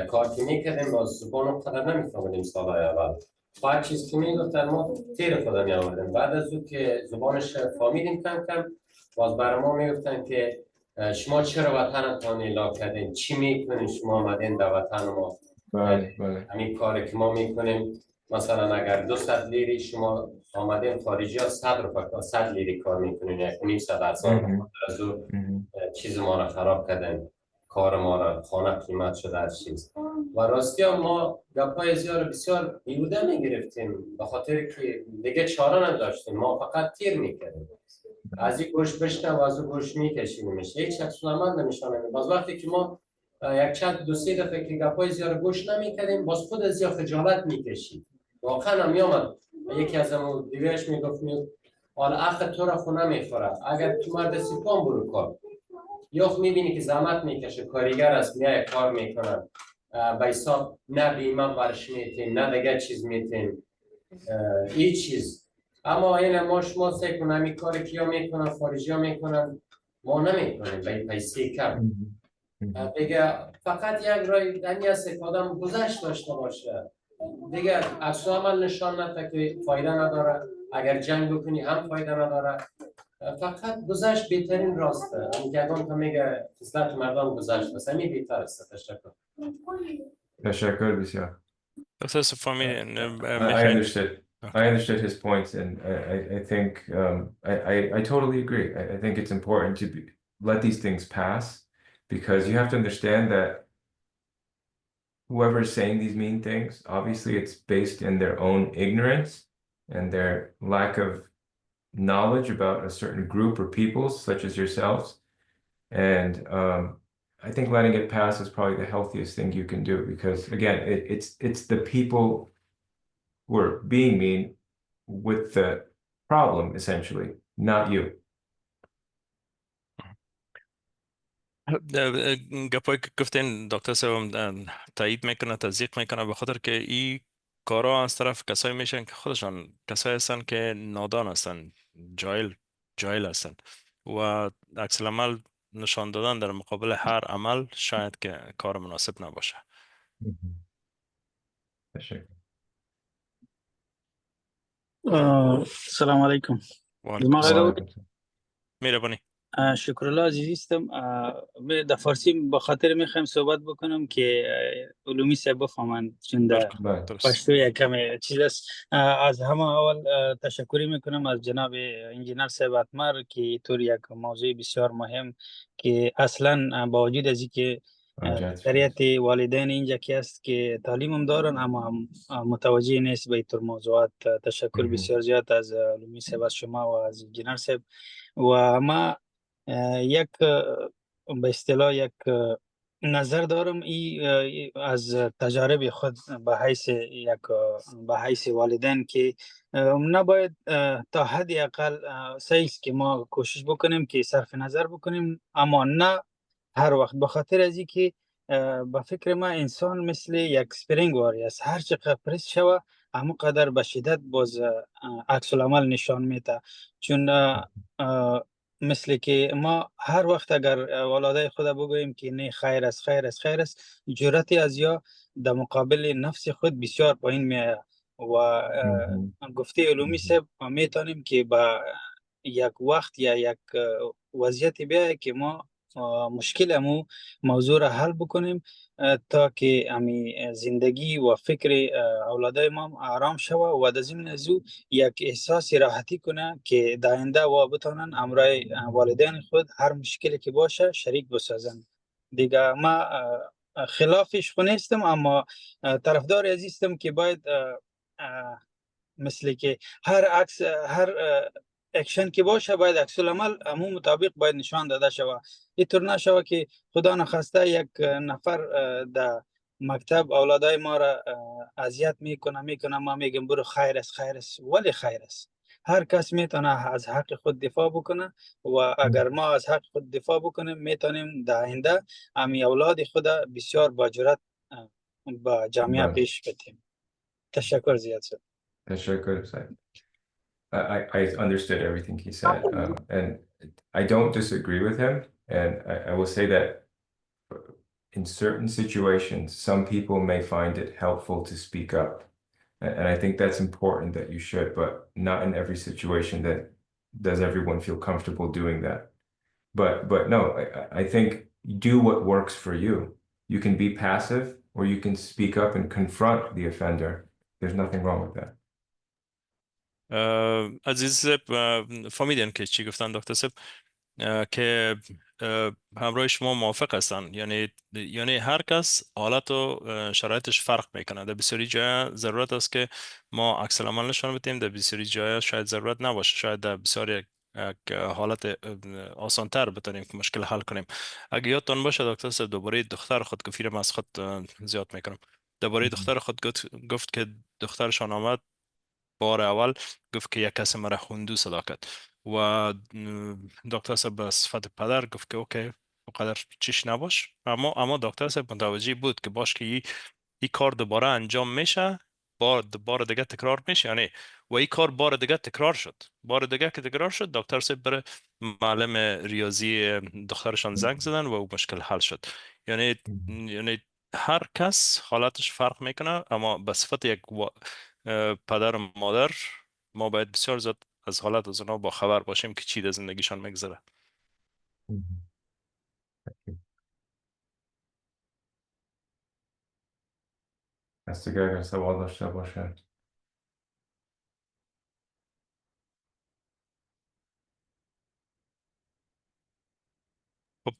کار که میکردیم با زبان قدر نمیفهمیدیم. سالهای اول هر چیز که میگفتن ما تیر خدا میآوردیم. بعد از اون که زبانش فهمیدیم کم کم، باز برای ما میگفتن که شما چرا وطنتان اعلام کردین، چی میکنین شما آمدین در وطن ما. همین کاری که ما میکنیم، مثلا اگر 200 لیری شما آمدین خارجی ها 100 لیری کار میکنین، یک 900 ارزان از اون چیز ما را خراب کردن، کار ما را، خانه قیمت شده هر چیز. و راستی هم ما گپای زیاد بسیار بیهوده میگرفتیم به خاطر که دیگه چاره نداشتیم، ما فقط تیر میکردیم. از این گوش بشنم و از اون گوش میکشیدیمش، هیچ عکس العمل نمیشانیم. باز وقتی که ما یک چند 2-3 دفعه که گپای زیاد گوش نمیکردیم، باز خود از زیاد خجالت میکشید. واقعا هم میامد یکی از همون دیگهش میگفت حالا اخ تو را خونه میخوره، اگر تو مرد سیپان برو کار. یا میبینی که زحمت میکشه، کاریگر است، میای کار میکنن، به حساب نه بیمه برش میتین، نه دیگه چیز میتین، هیچ چیز. اما این ما شما سعی کنم این کاری که یا میکنن خارجی ها میکنن، ما نمیکنیم به این پیسه کم. دیگه فقط یک رای دنی است که آدم گذشت داشته باشه، دیگه عکس عمل نشان نده که فایده نداره. اگر جنگ بکنی هم فایده نداره، فقط گذشت بهترین راسته. همین که اگه تا میگه خصلت مردم گذشت است، همین بهتر است. تشکر بسیار. دکتر صفامی I understood. I understood his points, and I think I totally agree. I think it's important to let these things pass, because you have to understand that whoever is saying these mean things, obviously it's based in their own ignorance and their lack of knowledge about a certain group or people, such as yourselves. And I think letting it pass is probably the healthiest thing you can do, because again, it's the people who are being mean with the problem, essentially, not you. گپایی که گفتین دکتر صاحب تایید میکنه، تصدیق میکنه، به خاطر که این کارا از طرف کسایی میشن که خودشان کسایی هستن که نادان هستن، جاهل هستن و عکس العمل نشان دادن در مقابل هر عمل شاید که کار مناسب نباشه. السلام علیکم. و علیکم السلام. میربانی. شکرالله عزیزیستم. در فارسی به خاطر میخوایم صحبت بکنم که علومی صاحب بفهمند، چون در پشتو یک کمی چیز است. از همه اول تشکری میکنم از جناب انجینر صاحب اتمر که طور یک موضوع بسیار مهم که اصلا با وجود از اینکه اکثریت والدین اینجا که است که تعلیم هم دارن اما متوجه نیست به اینطور موضوعات. تشکر بسیار زیاد از علومی صاحب، از شما و از انجینر صاحب. و ما یک به اصطلاح یک نظر دارم از تجارب خود به حیث والدین که نباید تا حد اقل سعی است که ما کوشش بکنیم که صرف نظر بکنیم، اما نه هر وقت، به خاطر از اینکه به فکر ما انسان مثل یک سپرینگ واری است، هر چقدر پرس شوه همون قدر به شدت باز عکس العمل نشان میده. چون مثل که ما هر وقت اگر والدای خود بگوییم که نه خیر است خیر است خیر است، جرأتی از یا در مقابل نفس خود بسیار پایین میآید و گفته علومی صاحب میتونیم که با یک وقت یا یک وضعیت بیاید که ما مشکل موضوع را حل بکنیم تا که امی زندگی و فکر اولادای ما آرام شوه و در ضمن از او یک احساس راحتی کنه که در آینده و بتونن امرای والدین خود هر مشکلی که باشه شریک بسازن. دیگه ما خلافش خو نیستم، اما طرفدار عزیزم که باید مثل که هر اکشن که باشه باید عکس العمل همون مطابق باید نشان داده شود. اینطور نشوه که خدا نخواسته یک نفر در مکتب اولادای ما را اذیت میکنه ما میگیم برو خیر است خیر است. ولی خیر است، هر کس میتونه از حق خود دفاع بکنه و اگر ما از حق خود دفاع بکنیم میتونیم در آینده امی اولاد خود بسیار با جرأت با جامعه پیش بتیم. تشکر زیاد شد. تشکر صاحب. I understood everything he said, and I don't disagree with him. And I will say that in certain situations, some people may find it helpful to speak up. And I think that's important that you should, but not in every situation that does everyone feel comfortable doing that. But no, I think do what works for you. You can be passive or you can speak up and confront the offender. There's nothing wrong with that. عزیز فهمیدین که چی گفتن دکتر صاحب که همراه شما موافق هستن، یعنی هر کس حالت و شرایطش فرق میکنه. در بسیاری جای ضرورت است که ما عکس العمل نشان بدیم، در بسیاری جای شاید ضرورت نباشه، شاید در بسیاری حالت آسانتر بتونیم که مشکل حل کنیم. اگه یادتون باشه دکتر صاحب درباره دختر خود گفتم، از خود زیاد میکنم، درباره دختر خود گفت که دخترشان آمد بار اول گفت که یک کسی مرا خوندو صداقت و دکتر صاحب به صفت پدر گفت که اوکی اقدر چیش نباش، اما دکتر صاحب متوجه بود که باش که این کار دوباره انجام میشه، بار دیگه تکرار میشه یعنی، و این کار بار دیگه تکرار شد. بار دیگه که تکرار شد دکتر صاحب بره معلم ریاضی دخترشان زنگ زدن و مشکل حل شد. یعنی هر کس حالتش فرق میکنه، اما به صفت یک پدر و مادر ما باید بسیار زیاد از حالت از اونا با خبر باشیم که چی در زندگیشان میگذره. دست دیگه اگر سوال داشته باشه خب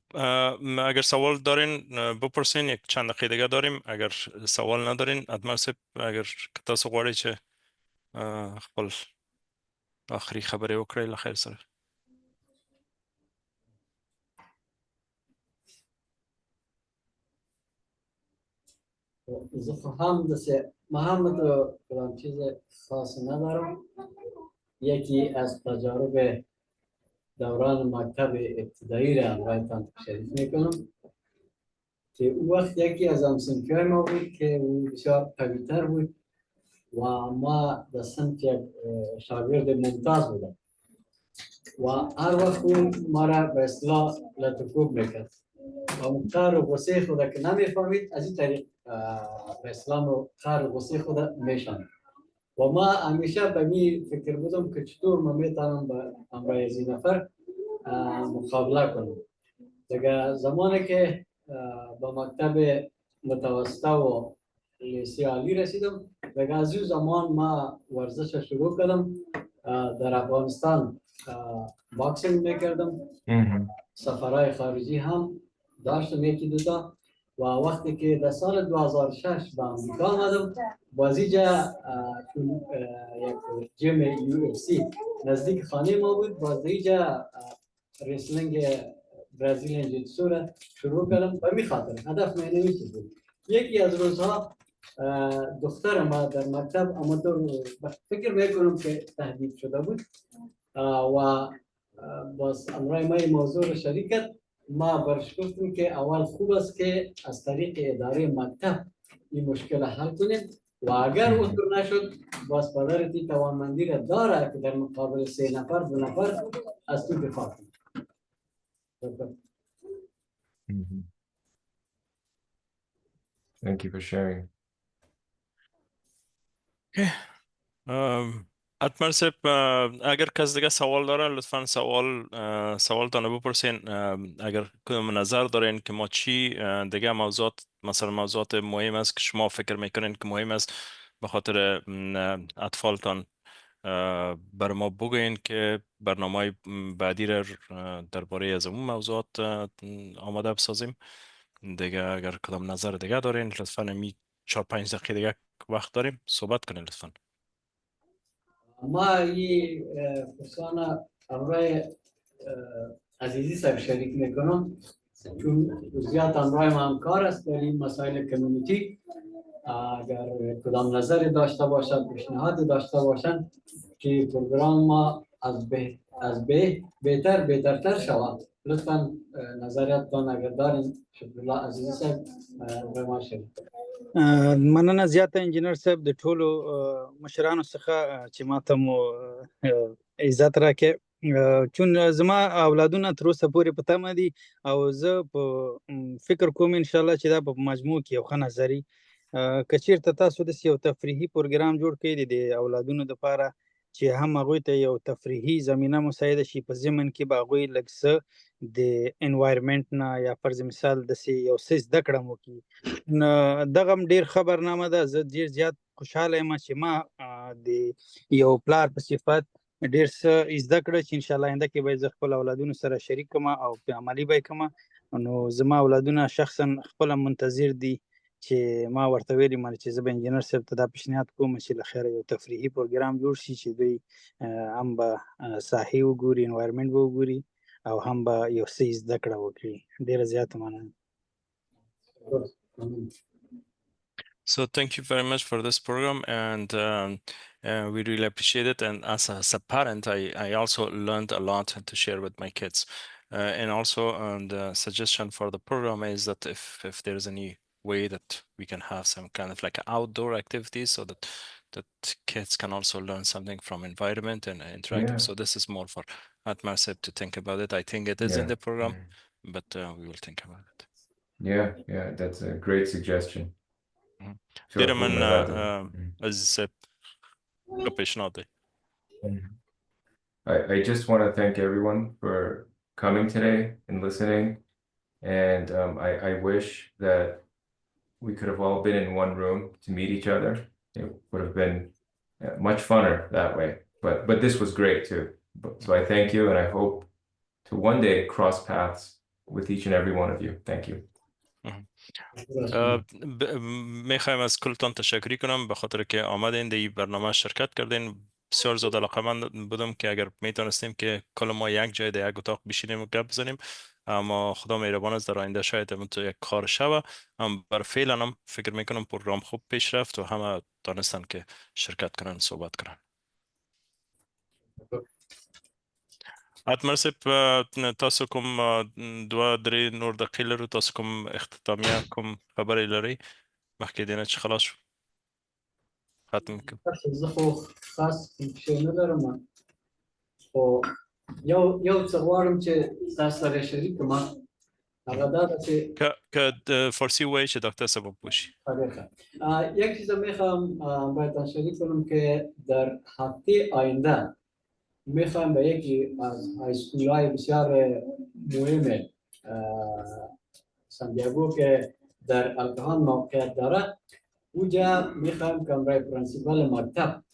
اگر سوال دارین بپرسین، یک چند دقیقه دیگه داریم. اگر سوال ندارین ادمر صاحب، اگر تاسو غواړئ چې خپل آخري خبرې وکړئ له خیر سره. زه هم دسه محمد کدام چیز خاص ندارم. یکی از تجارب دوران مکتب ابتدایی را برایتان شریک میکنم که او وقت یکی از همصنفی‌های ما بود که او بسیار قوی‌تر بود و ما در صنف یک شاگرد ممتاز بودم و هر وقت اون ما را به اصطلاح لطف‌کوب میکرد و مختار و غصه خود که نمیفهمید از این طریق به اصطلاح مختار و غصه خود میشاند و ما همیشه به می فکر بودم که چطور ما میتونم به همراه از این نفر مقابله کنم. دیگه زمانی که به مکتب متوسطه و لیسه عالی رسیدم، دیگه از اون زمان ما ورزش شروع کردم. در افغانستان باکسینگ میکردم، سفرهای خارجی هم داشتم یکی دوتا و وقتی که در سال 2006 به امریکا آمدم بازیجا یک جیم UFC نزدیک خانه ما بود، بازیجا ریسلینگ برزیلیان جیتسو را شروع کردم به می خاطر هدف من نمیشه بود. یکی از روزها دختر ما در مکتب اماتور فکر میکنم که تهدید شده بود و باز امرای ما این موضوع را شریک کرد. ما برش گفتیم که اول خوب است که از طریق اداره مکتب این مشکل حل کنیم و اگر اصول نشد باز پدرتی توانمندی را داره که در مقابل 3 نفر 2 نفر از تو دفاع کنیم. Thank you for sharing. Okay. اتمر صاحب اگر کس دیگه سوال داره لطفا سوالتان بپرسین. اگر کدام نظر دارین که ما چی دیگه موضوعات مثلا موضوعات مهم است که شما فکر میکنین که مهم است به خاطر اطفالتان بر ما بگوین که برنامه بعدی را درباره از اون موضوعات آماده بسازیم. دیگه اگر کدام نظر دیگه دارین لطفا می 4-5 دقیقه دیگه وقت داریم صحبت کنین لطفا. ما این پرسان امرای عزیزی صاحب شریک میکنم چون زیاد امرای ما همکار است در این مسائل کمیونیتی. اگر کدام نظری داشته باشد پیشنهاد داشته باشند که پروگرام ما از بهترتر شود لطفا نظریاتتان اگر دارین شکرالله عزیزی صاحب به ما شریک. مننه زیاته انجینر صاحب د ټولو مشرانو څخه چې ماته مو عزت راکې چون زما اولادونه تر اوسه پورې په تمه دي او زه په فکر کوم ان شاء الله چې دا په مجموع کې یو ښه نظري که چیرته تاسو داسې یو تفریحي پروګرام جوړ کړئ د اولادونو دپاره چې هم هغوی ته یو تفریحي زمینه مساعده شي په ضمن کې به هغوی لږ څه د انوایرمنټ نه یا فرض مثال داسې یو څه زده کړه هم وکړي دغه هم ډېر ښه برنامه ده. زه ډېر زیات خوشحاله یم چې ما د یو پلار په صفت ډېر څه زده کړه چې انشاءالله آینده کې به زه خپل اولادونو سره شریک کړم او په عملي به یې کړم. نو زما اولادونه شخصا خپله منتظر دي چې ما ورته ویلي یم چې زه به انجینر صاحب ته دا پیشنهاد کوم چې له خیره یو تفریحي پروګرام جوړ شي چې دوی هم به ساحې وګوري انوایرمنټ به وګوري او هم به یو څه زده کړه وکړي. ډېره زیاته مننه. So thank you very much for this program, and we really appreciate it. And as a parent, I also learned a lot to share with my kids. And also the suggestion for the program is that if there's any way that we can have some kind of like outdoor activities so that kids can also learn something from environment and interactive. So this is more for Atmar Seb to think about it. I think it is in the program, but we will think about it. Yeah, that's a great suggestion. I just want to thank everyone for coming today and listening, and I wish that we could have all been in one room to meet each other. It would have been much funner that way, but this was great too. So I thank you, and I hope to one day cross paths with each and every one of you. Thank you. میخوایم از کلتان تشکر کنم به خاطر که آمدین در این برنامه شرکت کردین. بسیار زیاد علاقه‌مند بودم که اگر میتونستیم که کل ما یک جای در یک اتاق بشینیم و گپ بزنیم، اما خدا مهربان است در آینده شاید تو یک کار شوه. اما بر فعلا هم فکر میکنم پروگرام خوب پیش رفت و همه دانستن که شرکت کنن صحبت کنن. اتمرسب تاسو کوم 2-3 نور دقیقې لرو، تاسو کوم اختتامیه کوم خبرې لرئ مخکې دینه چې خلاص شو ختم کړو؟ زه خو خاص شی نه لرم، خو یو څه غواړم چې تاسو سره شریک کړم. هغه دا ده چې که فارسی وایي چې دکتر صاحب بپوشی. یک چیز میخوام باید شریک کنم که در هفته آینده میخوام به یکی از هایسکول‌های بسیار مهم سانتیاگو که در الکهان موقعیت داره، اونجا میخوام کمره پرنسیپال مکتب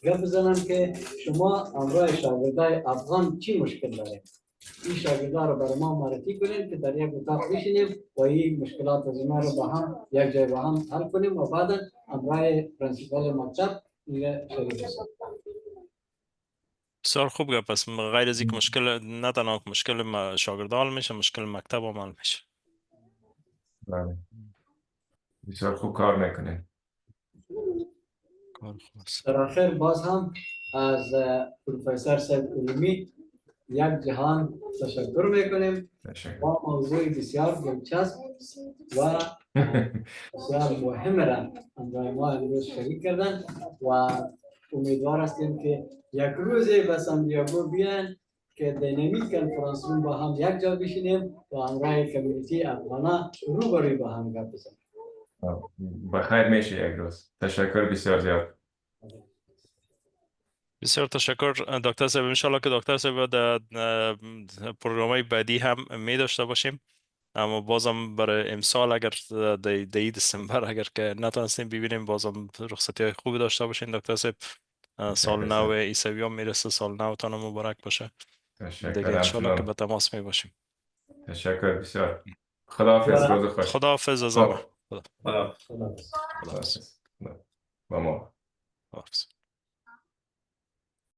گپ بزنم که شما همراه شاگردای افغان چی مشکل داره، این شاگردا رو برای ما معرفی کنیم که در یک اتاق بشینیم و این مشکلات از اینا رو با هم یک جای با هم حل کنیم و بعدا همراه پرنسیپال مکتب دیگه شریک بشیم. بسیار خوب گپ است. غیر از اینکه مشکل نه تنها مشکل شاگردان حل میشه، مشکل مکتب هم حل میشه. بله بسیار خوب کار میکنه. در آخر باز هم از پروفسور صاحب علومی یک جهان تشکر میکنیم با موضوع بسیار دلچسب و بسیار مهم را ما امروز شریک کردن و امیدوار هستیم که یک روزی به سانتیاگو بیان که دینامیک کنفرانس روم با هم یک جا بشینیم و همراه کمیونیتی افغانا روبروی با هم گپ بزنیم. بخیر میشه یک روز. تشکر بسیار زیاد. بسیار تشکر دکتر صاحب. انشالله که دکتر صاحب در پروگرام‌های بعدی هم می داشته باشیم، اما بازم برای امسال اگر در دسامبر اگر که نتونستیم ببینیم بازم رخصتی خوبی داشته باشین دکتر صاحب. سال نو عیسوی هم میرسه، سال نوتان مبارک باشه. دیگه انشالله که به تماس می باشیم. تشکر بسیار. خداحافظ. روز خوش. خداحافظ از همه. خداحافظ. با ما. خداحافظ.